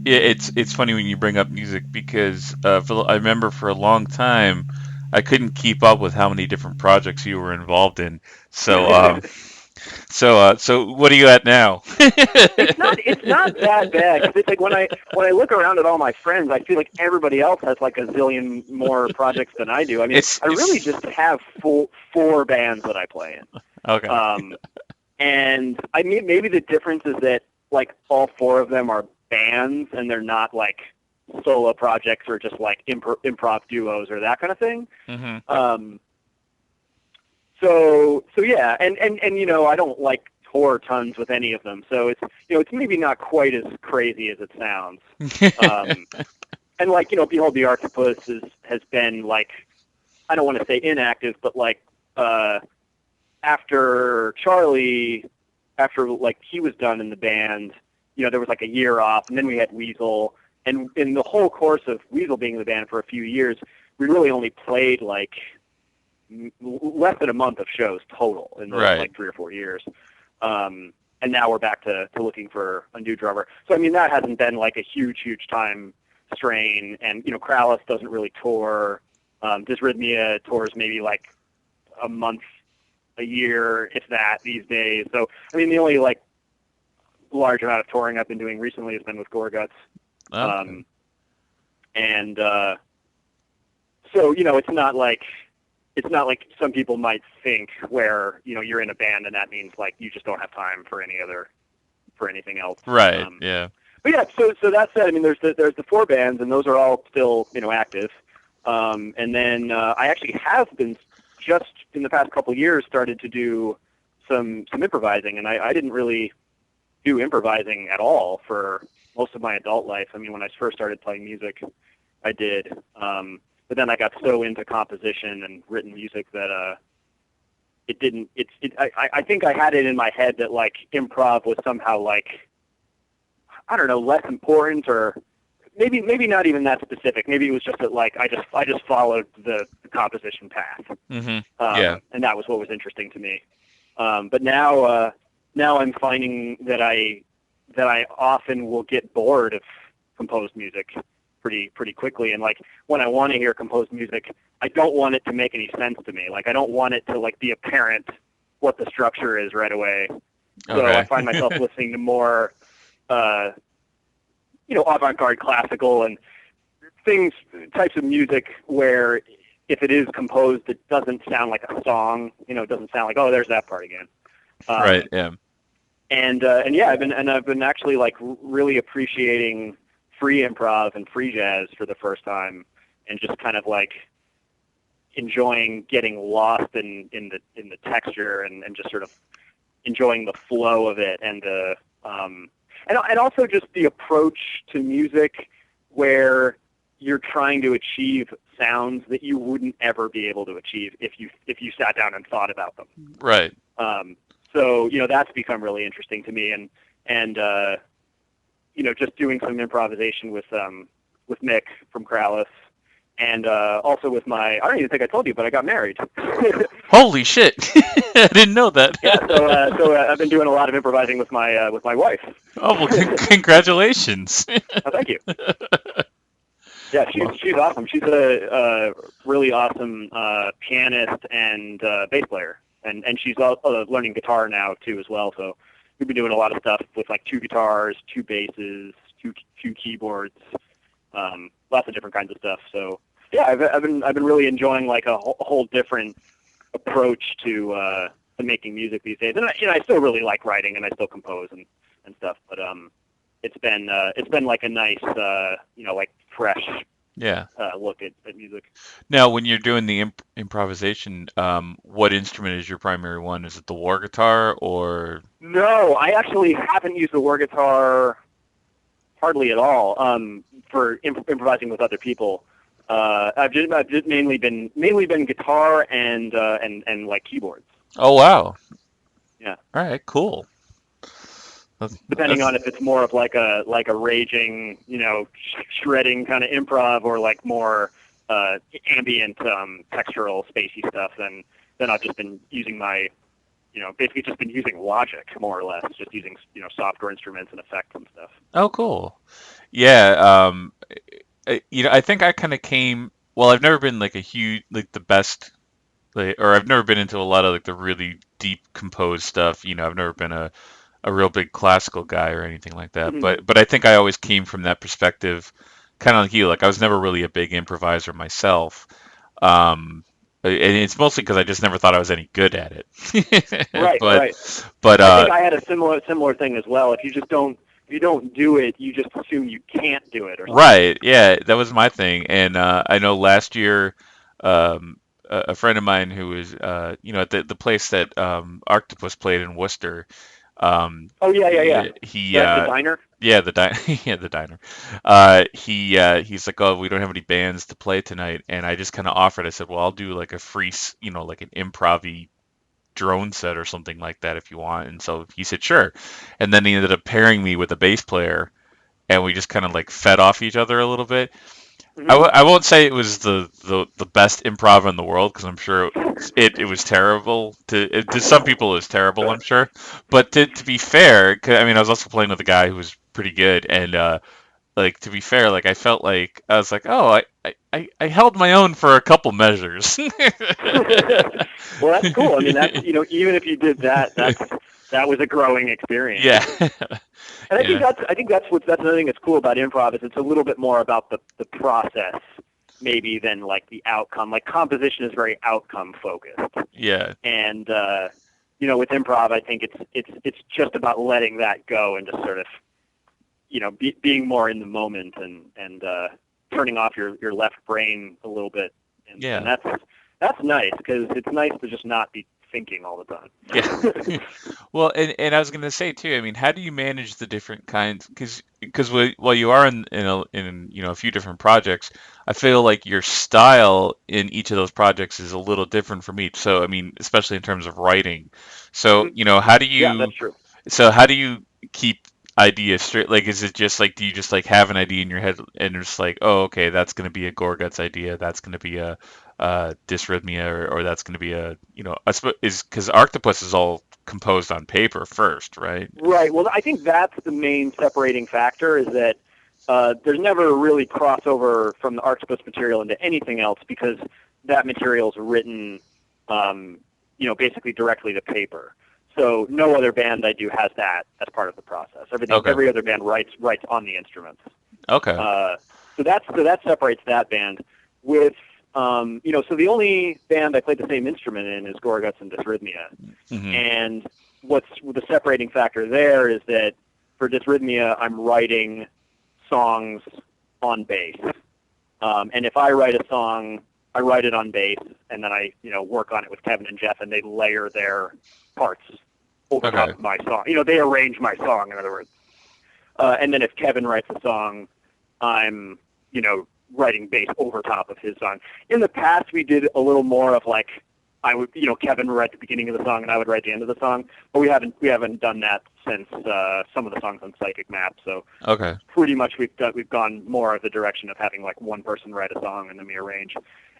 it's funny when you bring up music because I remember for a long time I couldn't keep up with how many different projects you were involved in. So so what are you at now? It's not that bad. 'Cause it's like when I look around at all my friends, I feel like everybody else has like a zillion more projects than I do. I mean, I really just have four bands that I play in. Okay. And I mean, maybe the difference is that like all four of them are bands and they're not like solo projects or just like improv duos or that kind of thing. Mm-hmm. So yeah, and you know, I don't like tour tons with any of them, so it's, you know, it's maybe not quite as crazy as it sounds. And like, you know, Behold the Arctopus has been like, I don't want to say inactive, but like after Charlie, after like he was done in the band, you know, there was like a year off, and then we had Weasel, and in the whole course of Weasel being in the band for a few years, we really only played like less than a month of shows total in those like 3 or 4 years. And now we're back to looking for a new drummer. So, I mean, that hasn't been like a huge time strain. And, you know, Krallis doesn't really tour. Dysrhythmia tours maybe like a month a year, if that, these days. So, I mean, the only like large amount of touring I've been doing recently has been with Gorguts. Okay. So, you know, it's not like some people might think where, you know, you're in a band and that means like you just don't have time for anything else. Right. Yeah. But yeah, so that said, I mean, there's the four bands, and those are all still, you know, active. And then I actually have been just in the past couple of years started to do some improvising, and I didn't really do improvising at all for most of my adult life. I mean, when I first started playing music, I did. But then I got so into composition and written music that I think I had it in my head that like improv was somehow like, I don't know, less important, or maybe not even that specific. Maybe it was just that like I just followed the composition path. Mm-hmm. Yeah. And that was what was interesting to me. But now I'm finding that I often will get bored of composed music pretty quickly, and like when I want to hear composed music, I don't want it to make any sense to me. Like I don't want it to like be apparent what the structure is right away. So Okay. I find myself listening to more you know, avant-garde classical and types of music where if it is composed, it doesn't sound like a song. You know, it doesn't sound like, oh, there's that part again. Right. Yeah. And yeah, I've been actually like really appreciating free improv and free jazz for the first time, and just kind of like enjoying getting lost in the texture and just sort of enjoying the flow of it, and and also just the approach to music where you're trying to achieve sounds that you wouldn't ever be able to achieve if you sat down and thought about them. Right. So, you know, that's become really interesting to me, and you know, just doing some improvisation with Mick from Krallis, and also with I don't even think I told you, but I got married. Holy shit! I didn't know that. Yeah, so I've been doing a lot of improvising with my wife. Oh well, congratulations! Oh, thank you. Yeah, she's awesome. She's a really awesome pianist and bass player, and she's learning guitar now too as well. So we've been doing a lot of stuff with like 2 guitars, 2 basses, two keyboards, lots of different kinds of stuff. So yeah, I've been really enjoying like a whole different approach to making music these days. And I still really like writing, and I still compose and stuff. But it's been like a nice you know, like fresh look at music. Now, when you're doing the improvisation, what instrument is your primary one? Is it the war guitar or? No, I actually haven't used the war guitar hardly at all for improvising with other people. I've just mainly been guitar and like keyboards. Oh wow! Yeah. All right, cool. Depending on if it's more of like a raging, you know, shredding kind of improv, or like more ambient textural spacey stuff, then I've just been using my basically just been using Logic more or less, just using software instruments and effects and stuff. Oh, cool. Yeah. I think I kind of came. Well, I've never been like a huge like the best. Or I've never been into a lot of like the really deep composed stuff. I've never been a real big classical guy or anything like that. Mhm. But I think I always came from that perspective, kind of like you. Like I was never really a big improviser myself. And it's mostly because I just never thought I was any good at it. Right, But right. but I think I had a similar thing as well. If you don't do it, you just assume you can't do it or something. right, yeah, that was my thing. And I know last year, a friend of mine who was at the place that Arctopus played in Worcester. Oh yeah, yeah, yeah. He The diner. Yeah, yeah, the diner. He's like, oh, we don't have any bands to play tonight, and I just kind of offered. I said, well, I'll do like a free, like an improv drone set or something like that if you want. And so he said, sure. And then he ended up pairing me with a bass player, and we just kind of like fed off each other a little bit. Mhm. I won't say it was the best improv in the world because I'm sure it was terrible. To some people, it was terrible, I'm sure. But to be fair, 'cause, I mean, I was also playing with a guy who was pretty good, and like to be fair, like I felt like I was like, oh, I held my own for a couple measures. Well, that's cool. I mean, that's even if you did that, that was a growing experience. Yeah, And yeah, I think that's another thing that's cool about improv is it's a little bit more about the process maybe than like the outcome. Like composition is very outcome focused, yeah, and with improv, I think it's just about letting that go and just sort of being more in the moment and turning off your left brain a little bit, and yeah. that's nice because it's nice to just not be thinking all the time. Yeah. Well, and I was going to say too, I mean, how do you manage the different kinds? Because while you are in a few different projects, I feel like your style in each of those projects is a little different from each. So, I mean, especially in terms of writing. So, Mhm. Yeah, that's true. how do you keep ideas straight? Like, is it just like, do you just like have an idea in your head and it's like, oh, okay, that's going to be a Gorguts idea. That's going to be a Dysrhythmia, or that's going to be is because Arctopus is all composed on paper first, right? Right. Well, I think that's the main separating factor is that there's never really crossover from the Arctopus material into anything else because that material is written, basically directly to paper. So no other band I do has that as part of the process. Okay. Every other band writes on the instruments. Okay. So that separates that band. With so the only band I played the same instrument in is Gorguts and Dysrhythmia. Hmm. And what's the separating factor there is that for Dysrhythmia, I'm writing songs on bass. And if I write a song, I write it on bass, and then I work on it with Kevin and Jeff, and they layer their parts over top Okay. of my song. They arrange my song, in other words. And then if Kevin writes a song, I'm writing bass over top of his song. In the past, we did a little more of like I would, Kevin would write the beginning of the song and I would write the end of the song, but we haven't done that since some of the songs on Psychic Map. So Okay. pretty much we've gone more of the direction of having like one person write a song and then we arrange.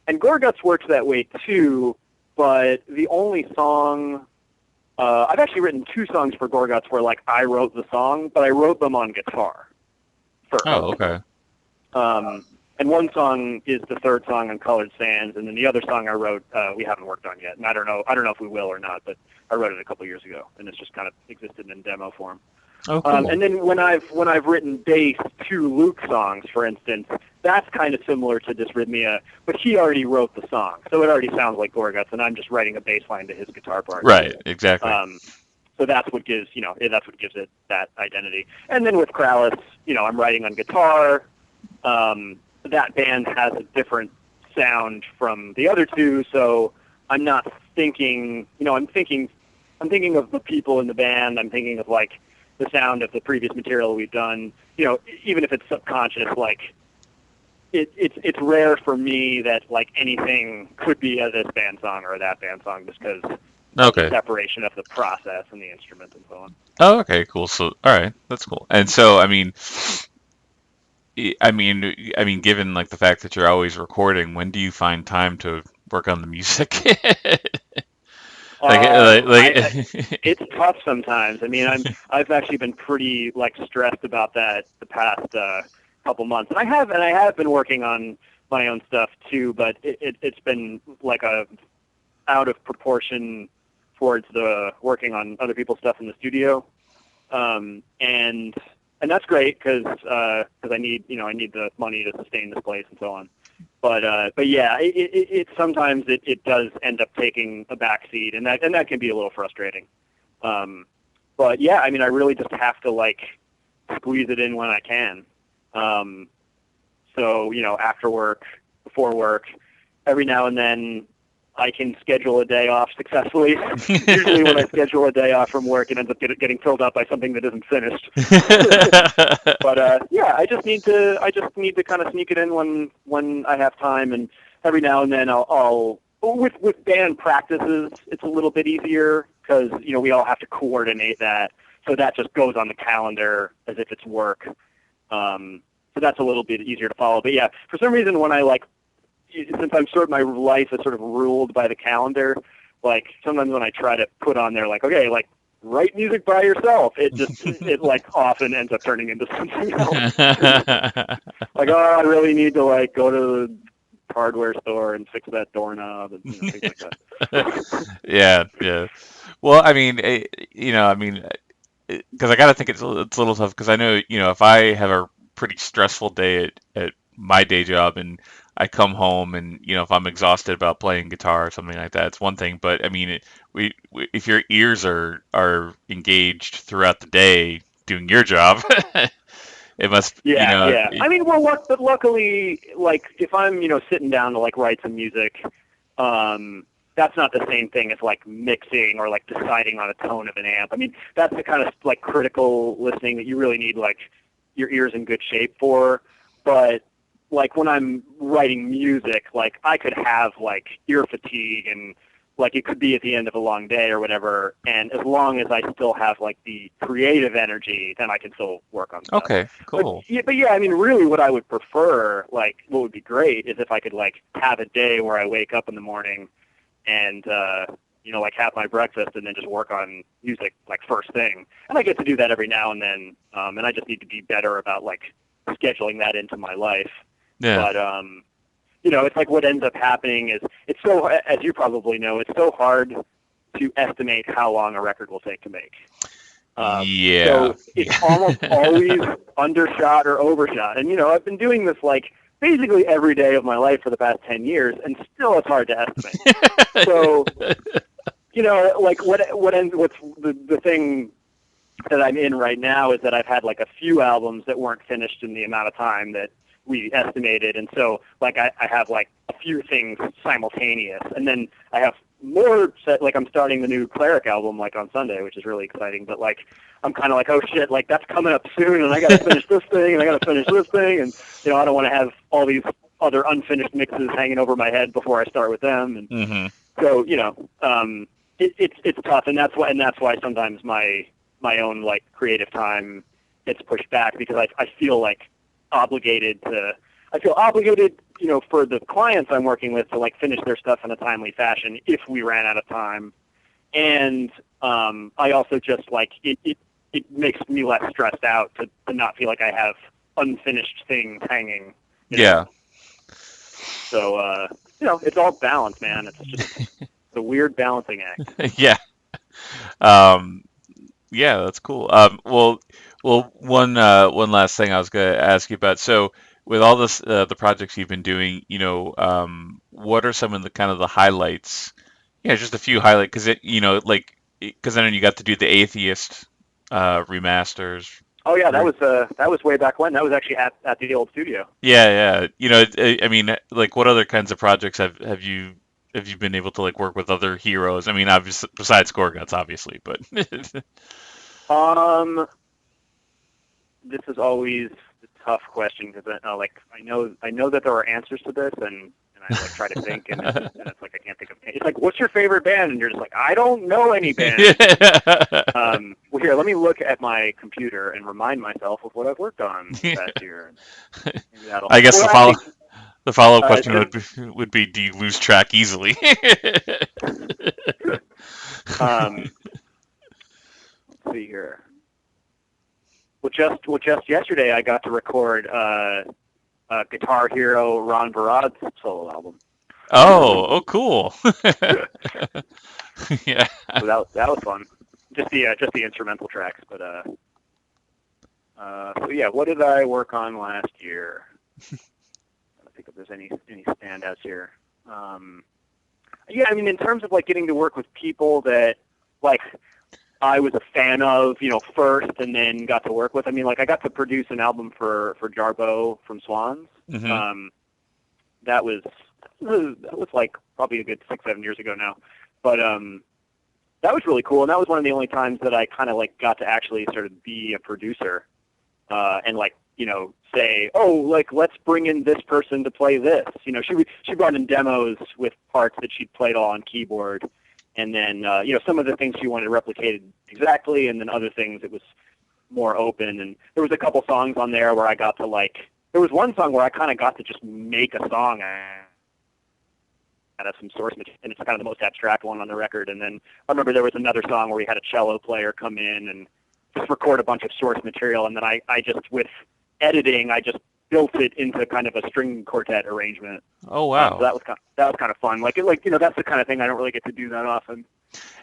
And Gorguts works that way too, but the only song I've actually written two songs for Gorguts where like I wrote the song, but I wrote them on guitar first. Oh, okay. And one song is the third song on Colored Sands, and then the other song I wrote we haven't worked on yet, and I don't know if we will or not, but I wrote it a couple years ago, and it's just kind of existed in demo form. Oh, cool. And then when I've written bass to Luke songs, for instance, that's kind of similar to Dysrhythmia, but he already wrote the song, so it already sounds like Gorguts, and I'm just writing a bass line to his guitar part. Right. Exactly. So that's what gives it that identity. And then with Krallis, I'm writing on guitar. That band has a different sound from the other two, so I'm not thinking, I'm thinking of the people in the band. I'm thinking of like the sound of the previous material we've done. Even if it's subconscious, like it's rare for me that like anything could be a this band song or a that band song just because Okay. separation of the process and the instrument and so on. Oh, okay. Cool. So, all right, that's cool. And so, I mean, given like the fact that you're always recording, when do you find time to work on the music? It's tough sometimes. I mean, I've actually been pretty like stressed about that the past couple months, and I have been working on my own stuff too, but it's been like a out of proportion towards the working on other people's stuff in the studio, and that's great because I need the money to sustain this place and so on. But yeah, it sometimes it does end up taking a backseat, and that can be a little frustrating. But yeah, I mean, I really just have to like squeeze it in when I can. So after work, before work, every now and then I can schedule a day off successfully. Usually when I schedule a day off from work, it ends up getting filled up by something that isn't finished. But yeah, I just need to kind of sneak it in when I have time, and every now and then I'll with band practices, it's a little bit easier because we all have to coordinate that, so that just goes on the calendar as if it's work. So that's a little bit easier to follow. But yeah, for some reason when I since my life is sort of ruled by the calendar, like sometimes when I try to put on there write music by yourself, it often ends up turning into something else. I really need to go to the hardware store and fix that doorknob and things like that. Yeah. Well, I mean, because I gotta think it's a little tough because I know if I have a pretty stressful day at my day job and I come home and if I'm exhausted about playing guitar or something like that, it's one thing. But I mean, if your ears are engaged throughout the day doing your job, it must. Yeah. I mean, but luckily, if I'm sitting down to write some music, that's not the same thing as mixing or deciding on a tone of an amp. I mean, that's the kind of critical listening that you really need your ears in good shape for. But when I'm writing music, I could have ear fatigue and it could be at the end of a long day or whatever. And as long as I still have the creative energy, then I can still work on stuff. Okay, cool. But yeah, I mean, really what I would prefer, what would be great is if I could have a day where I wake up in the morning and, have my breakfast and then just work on music first thing. And I get to do that every now and then. And I just need to be better about scheduling that into my life. Yeah. But, it's what ends up happening is it's so, as you probably know, it's so hard to estimate how long a record will take to make. Yeah. So it's almost always undershot or overshot. And, I've been doing this basically every day of my life for the past 10 years, and still it's hard to estimate. So, what's the thing that I'm in right now is that I've had a few albums that weren't finished in the amount of time that we estimated, and so I have a few things simultaneous, and then I have more set. I'm starting the new Cleric album on Sunday, which is really exciting. But I'm kind of oh shit, that's coming up soon, and I got to finish this thing, and I got to finish this thing, and I don't want to have all these other unfinished mixes hanging over my head before I start with them, and so it's tough, and that's why sometimes my own creative time gets pushed back because I feel obligated, for the clients I'm working with to finish their stuff in a timely fashion if we ran out of time. And I also just it makes me less stressed out to not feel like I have unfinished things hanging. Yeah. So it's all balance, man. It's just it's a weird balancing act. Yeah. Yeah, that's cool. Well, one last thing I was going to ask you about. So, with all this, the projects you've been doing, what are some of the kind of the highlights? Yeah, just a few highlights, because I know you got to do the Atheist remasters. Oh yeah, that was way back when. That was actually at the old studio. Yeah. I mean, what other kinds of projects have you been able to work with other heroes? I mean, obviously besides Gorguts, obviously, but. This is always a tough question because I know that there are answers to this, and I try to think, and it's I can't think of. It's what's your favorite band? And you're just I don't know any band. Well, here, let me look at my computer and remind myself of what I've worked on last year. I guess the follow-up question would be, do you lose track easily? Let's see here. Well, just yesterday I got to record Guitar Hero Ron Barad's solo album. Oh, cool. Yeah. So that was fun. Just the instrumental tracks, but so yeah, what did I work on last year? I don't think if there's any standouts here. Yeah, I mean, in terms of like getting to work with people that like I was a fan of, first, and then got to work with. I mean, like I got to produce an album for Jarbo from Swans. Mm-hmm. That was like probably a good 6-7 years ago now, but that was really cool, and that was one of the only times that I kind of like got to actually sort of be a producer, and like say, oh, like let's bring in this person to play this. She brought in demos with parts that she'd played all on keyboard, and then some of the things she wanted replicated exactly, and then other things it was more open. And there was a couple songs on there where I got to there was one song where I kind of got to just make a song out of some source material, and it's kind of the most abstract one on the record. And then I remember there was another song where we had a cello player come in and just record a bunch of source material, and then I just, with editing, I just built it into kind of a string quartet arrangement. Oh wow. So that was kind of fun. That's the kind of thing I don't really get to do that often.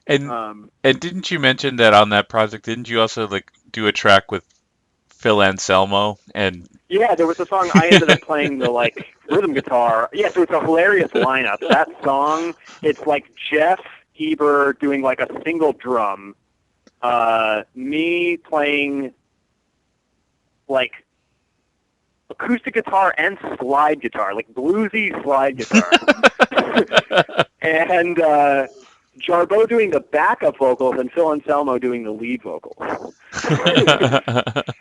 And didn't you mention that on that project? Didn't you also like do a track with Phil Anselmo? And yeah, there was a song I ended up playing the rhythm guitar. Yeah, so it's a hilarious lineup. That song, it's like Jeff Eber doing like a single drum, me playing like acoustic guitar and slide guitar, like bluesy slide guitar. And Jarbo doing the backup vocals and Phil Anselmo doing the lead vocals.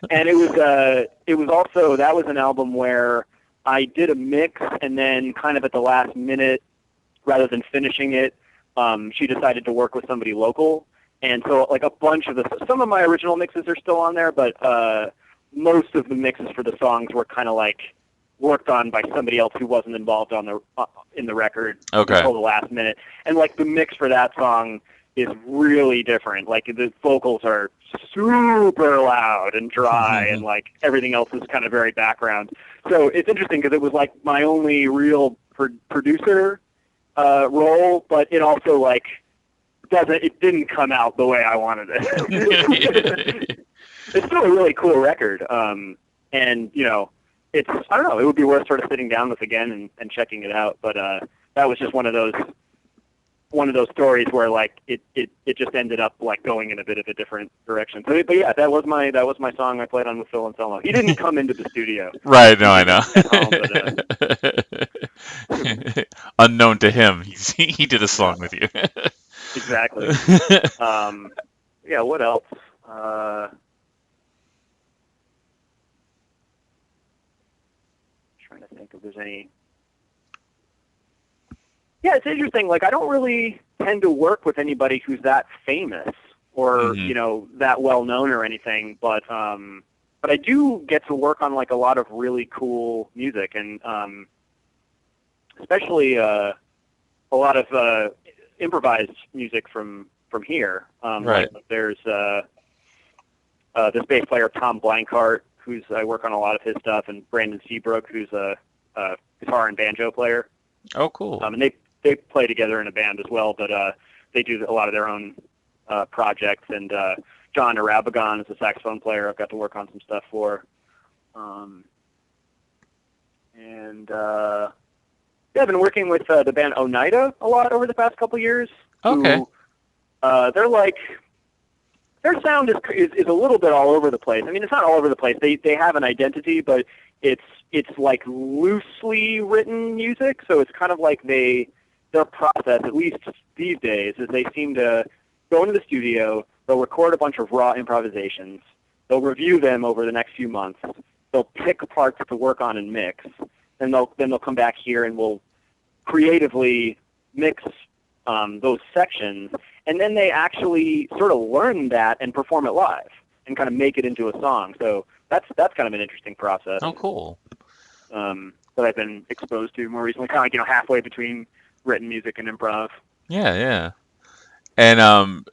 And it was also, that was an album where I did a mix, and then kind of at the last minute, rather than finishing it, she decided to work with somebody local. And so like a bunch of some of my original mixes are still on there, but most of the mixes for the songs were kind of like worked on by somebody else who wasn't involved in the record until the last minute. And like the mix for that song is really different. Like the vocals are super loud and dry, and like everything else is kind of very background. So it's interesting because it was like my only real producer role, but it also like it didn't come out the way I wanted it. It's still a really cool record, and it's, I don't know, it would be worth sort of sitting down with again and checking it out. But that was just one of those stories where like it just ended up like going in a bit of a different direction. So, but yeah, that was my song I played on with Phil Anselmo. He didn't come into the studio. Right? No, I know. At home, but, unknown to him, he did a song with you. Exactly. Yeah. What else? Trying to think if there's any. Yeah, it's interesting. Like, I don't really tend to work with anybody who's that famous or that well known or anything, but I do get to work on like a lot of really cool music, and especially a lot of improvised music from here. Right. Like there's this bass player Tom Blankart, I work on a lot of his stuff, and Brandon Seabrook, who's a guitar and banjo player. Oh, cool. And they play together in a band as well, but they do a lot of their own projects. And John Arabagon is a saxophone player I've got to work on some stuff for. Yeah, I've been working with the band Oneida a lot over the past couple years. Okay. They're like, their sound is a little bit all over the place. I mean, it's not all over the place. They have an identity, but it's like loosely written music. So it's kind of like their process, at least these days, is they seem to go into the studio, they'll record a bunch of raw improvisations, they'll review them over the next few months, they'll pick parts to work on and mix, and then they'll come back here and we'll creatively mix those sections, and then they actually sort of learn that and perform it live and kind of make it into a song. So that's kind of an interesting process. Oh, cool. That I've been exposed to more recently, kind of like halfway between written music and improv. Yeah. And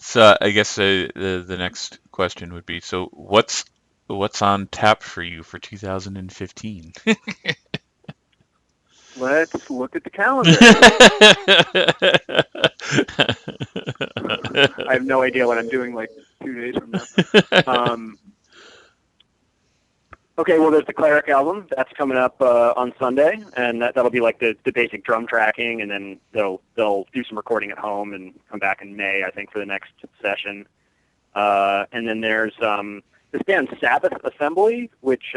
so I guess the next question would be, so what's on tap for you for 2015? Let's look at the calendar. I have no idea what I'm doing like 2 days from now. Okay, well, there's the Cleric album. That's coming up on Sunday, and that'll be like the basic drum tracking, and then they'll do some recording at home and come back in May, I think, for the next session. And then there's this band Sabbath Assembly, which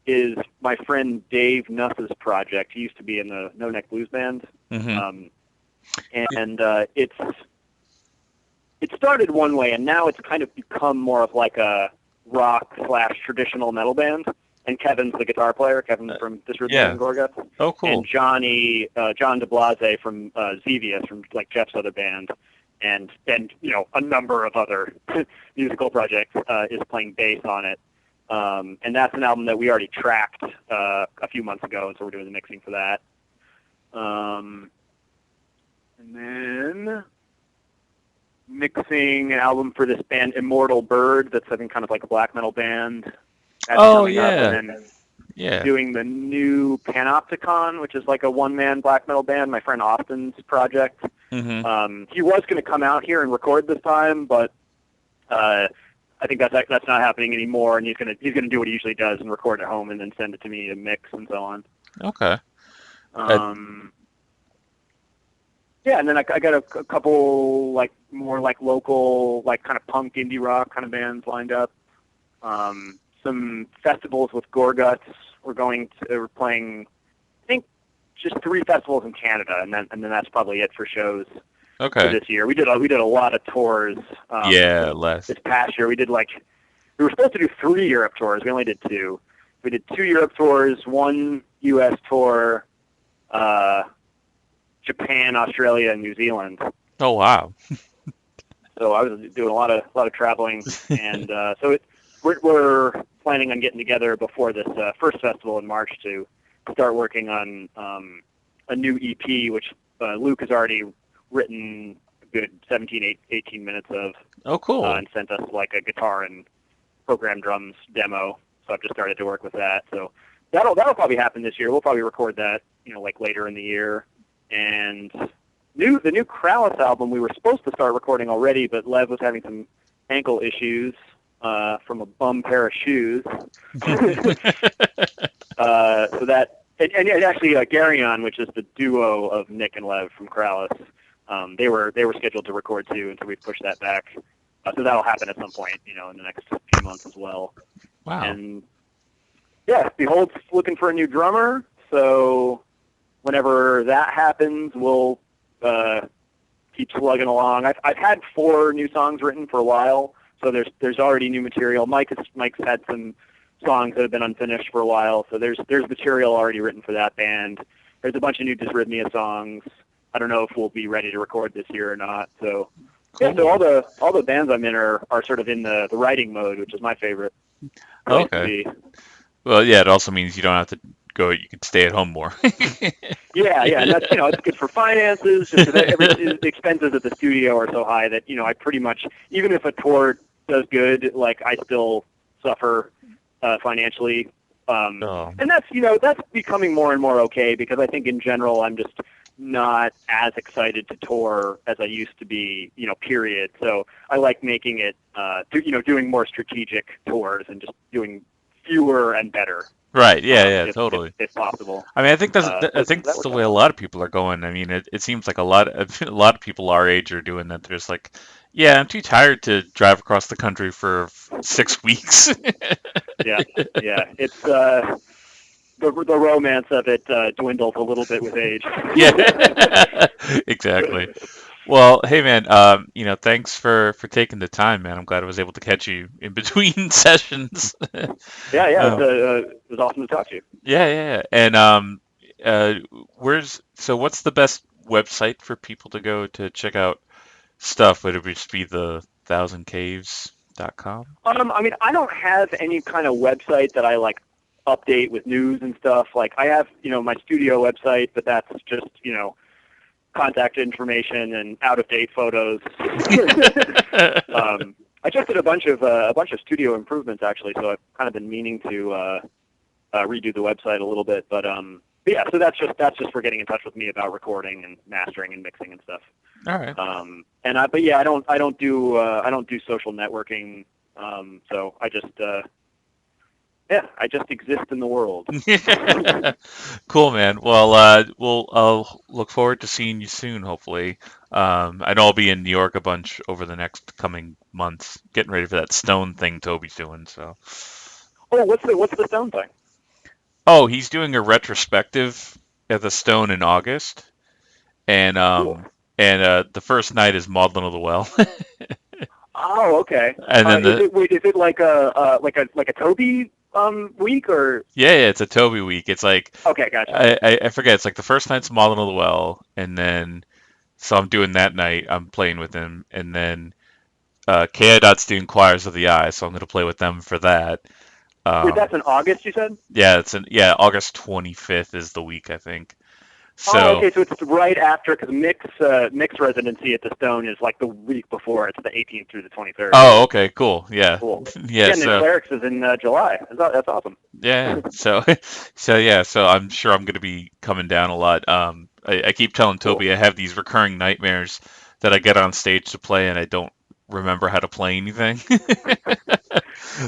is my friend Dave Nuss's project. He used to be in the No Neck Blues Band. Mm-hmm. And it started one way, and now it's kind of become more of like a rock/traditional metal band. And Kevin's the guitar player, Kevin from Dysrhythmia and Gorguts. Oh, cool. And John DeBlase from Xevious, from like Jeff's other band, and a number of other musical projects, is playing bass on it. And that's an album that we already tracked a few months ago, and so we're doing the mixing for that. And then mixing an album for this band Immortal Bird, that's I think kind of like a black metal band. That's coming up, and then doing the new Panopticon, which is like a one-man black metal band, my friend Austin's project. Mm-hmm. He was going to come out here and record this time, but I think that's not happening anymore, and he's gonna do what he usually does and record at home and then send it to me to mix and so on. Okay. Yeah, and then I got a couple like more like local, like kind of punk indie rock kind of bands lined up. Some festivals with Gorguts. We're playing, I think, just 3 festivals in Canada, and then that's probably it for shows. Okay. For this year, we did a lot of tours. This past year, we were supposed to do 3 Europe tours. We only did 2. We did 2 Europe tours, 1 U.S. tour, Japan, Australia, and New Zealand. Oh wow! So I was doing a lot of traveling, and so we're planning on getting together before this first festival in March to start working on a new EP, which Luke has already written a good 17, 18 minutes of. Oh, cool! And sent us like a guitar and program drums demo. So I've just started to work with that. So that'll probably happen this year. We'll probably record that, like later in the year. And the new Krallis album we were supposed to start recording already, but Lev was having some ankle issues from a bum pair of shoes. So that and actually Garyon, which is the duo of Nick and Lev from Krallis, they were scheduled to record too, and so we pushed that back. So that'll happen at some point, in the next few months as well. Wow. And yeah, Behold's looking for a new drummer, so whenever that happens, we'll keep slugging along. I've had 4 new songs written for a while, so there's already new material. Mike's had some songs that have been unfinished for a while, so there's material already written for that band. There's a bunch of new Dysrhythmia songs. I don't know if we'll be ready to record this year or not. So cool. Yeah, so all the bands I'm in are sort of in the writing mode, which is my favorite. Okay. Well, yeah, it also means you don't have to go. You can stay at home more. Yeah, and that's it's good for finances. Just the expenses at the studio are so high that I pretty much, even if a tour does good, like I still suffer financially. And that's becoming more and more okay, because I think in general I'm just not as excited to tour as I used to be, period. So I like making it, doing more strategic tours and just doing fewer and better. Right. Yeah. Totally. If possible. I mean, I think that's the way a lot of people are going. I mean, it seems like a lot of people our age are doing that. They're just like, yeah, I'm too tired to drive across the country for 6 weeks. Yeah. It's the romance of it dwindles a little bit with age. Yeah. Exactly. Well, hey man, thanks for taking the time, man. I'm glad I was able to catch you in between sessions. Yeah. It was awesome to talk to you. Yeah. And what's the best website for people to go to check out stuff? Would it just be the 1000caves.com? I mean, I don't have any kind of website that I like update with news and stuff. Like I have, my studio website, but that's just, contact information and out of date photos. I just did a bunch of studio improvements actually, so I've kind of been meaning to redo the website a little bit. But yeah, so that's just for getting in touch with me about recording and mastering and mixing and stuff. All right. But yeah, I don't do social networking. So I just exist in the world. Cool, man. Well, I'll look forward to seeing you soon, hopefully. I know I'll be in New York a bunch over the next coming months, getting ready for that Stone thing Toby's doing. So. Oh, what's the Stone thing? Oh, he's doing a retrospective at the Stone in August, and Cool. The first night is Maudlin of the Well. Oh, okay. And then is it like a Toby week or? Yeah, it's a Toby week. It's like, Okay, gotcha. I forget. It's like the first night's Maudlin of the Well, and then so I'm doing that night. I'm playing with him, and then K.I.Dot's doing Choirs of the Eye, so I'm going to play with them for that. Wait, that's in August, you said? Yeah, August 25th is the week, I think. So, oh, okay, so it's right after, because Mick's residency at the Stone is like the week before. It's the 18th through the 23rd. Oh, okay, cool. Yeah. Cool. Yeah, and the Clerics is in July. That's awesome. Yeah. So I'm sure I'm going to be coming down a lot. I keep telling Toby I have these recurring nightmares that I get on stage to play and I don't remember how to play anything.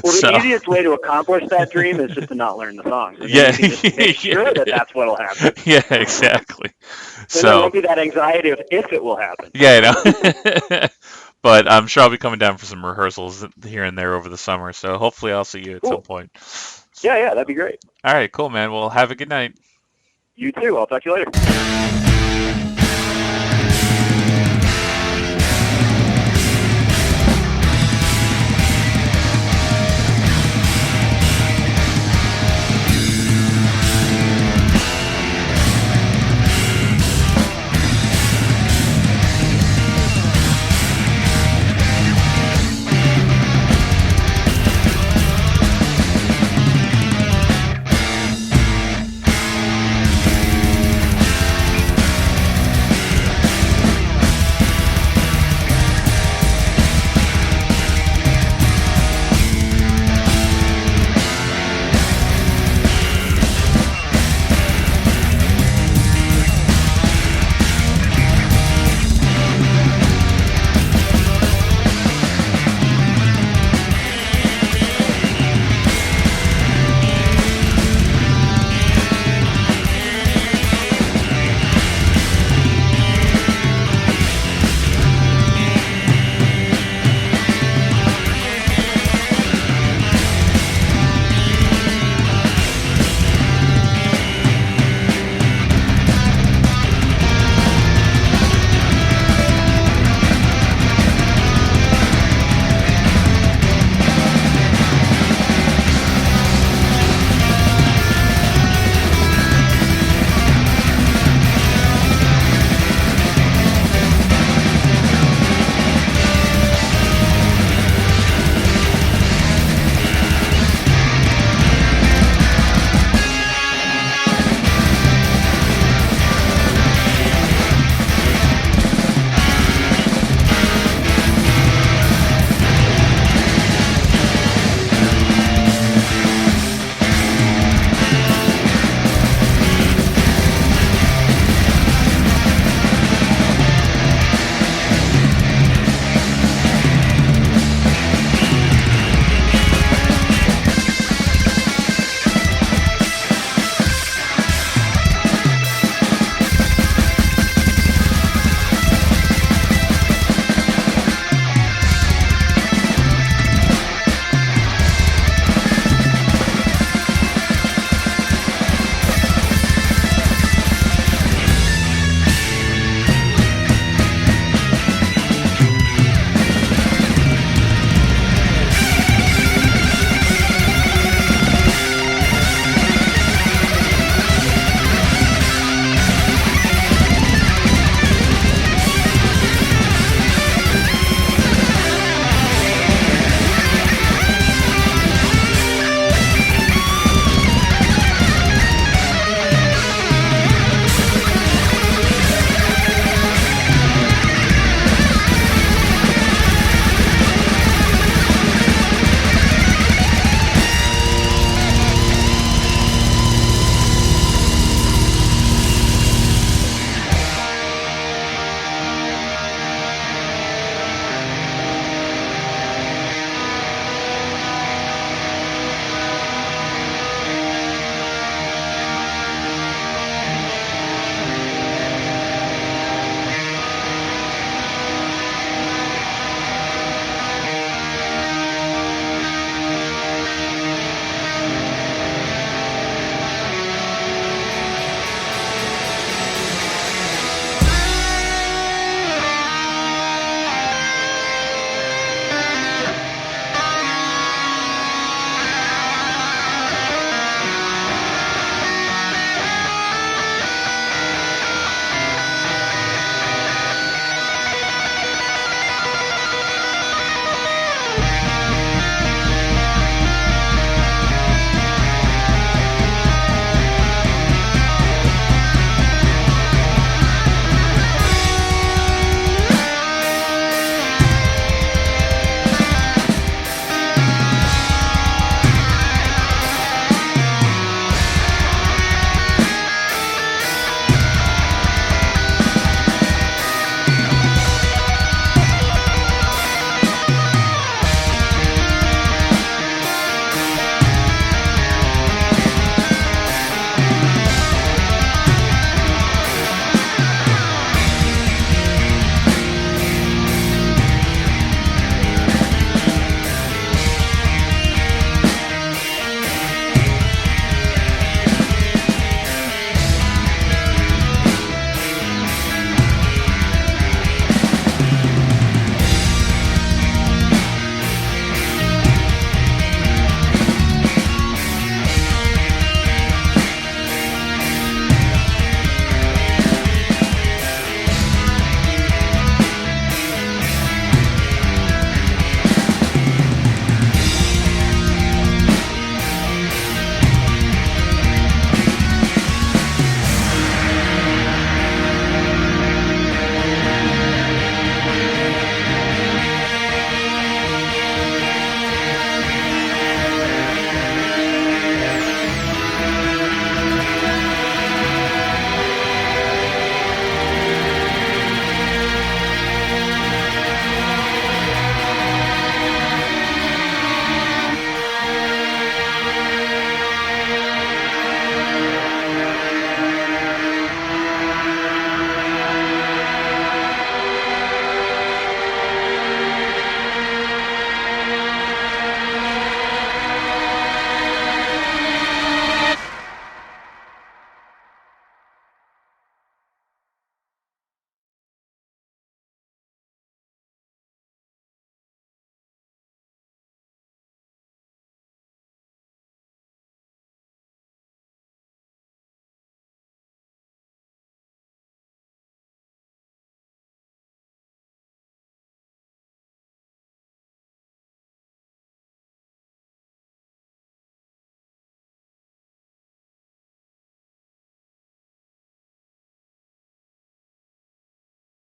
Well, the easiest way to accomplish that dream is just to not learn the song. So yeah, you can just make sure that's what'll happen. Yeah, exactly. So there won't be that anxiety of if it will happen. Yeah, I know. But I'm sure I'll be coming down for some rehearsals here and there over the summer. So hopefully I'll see you at some point. Yeah, that'd be great. All right, cool, man. Well, have a good night. You too. I'll talk to you later.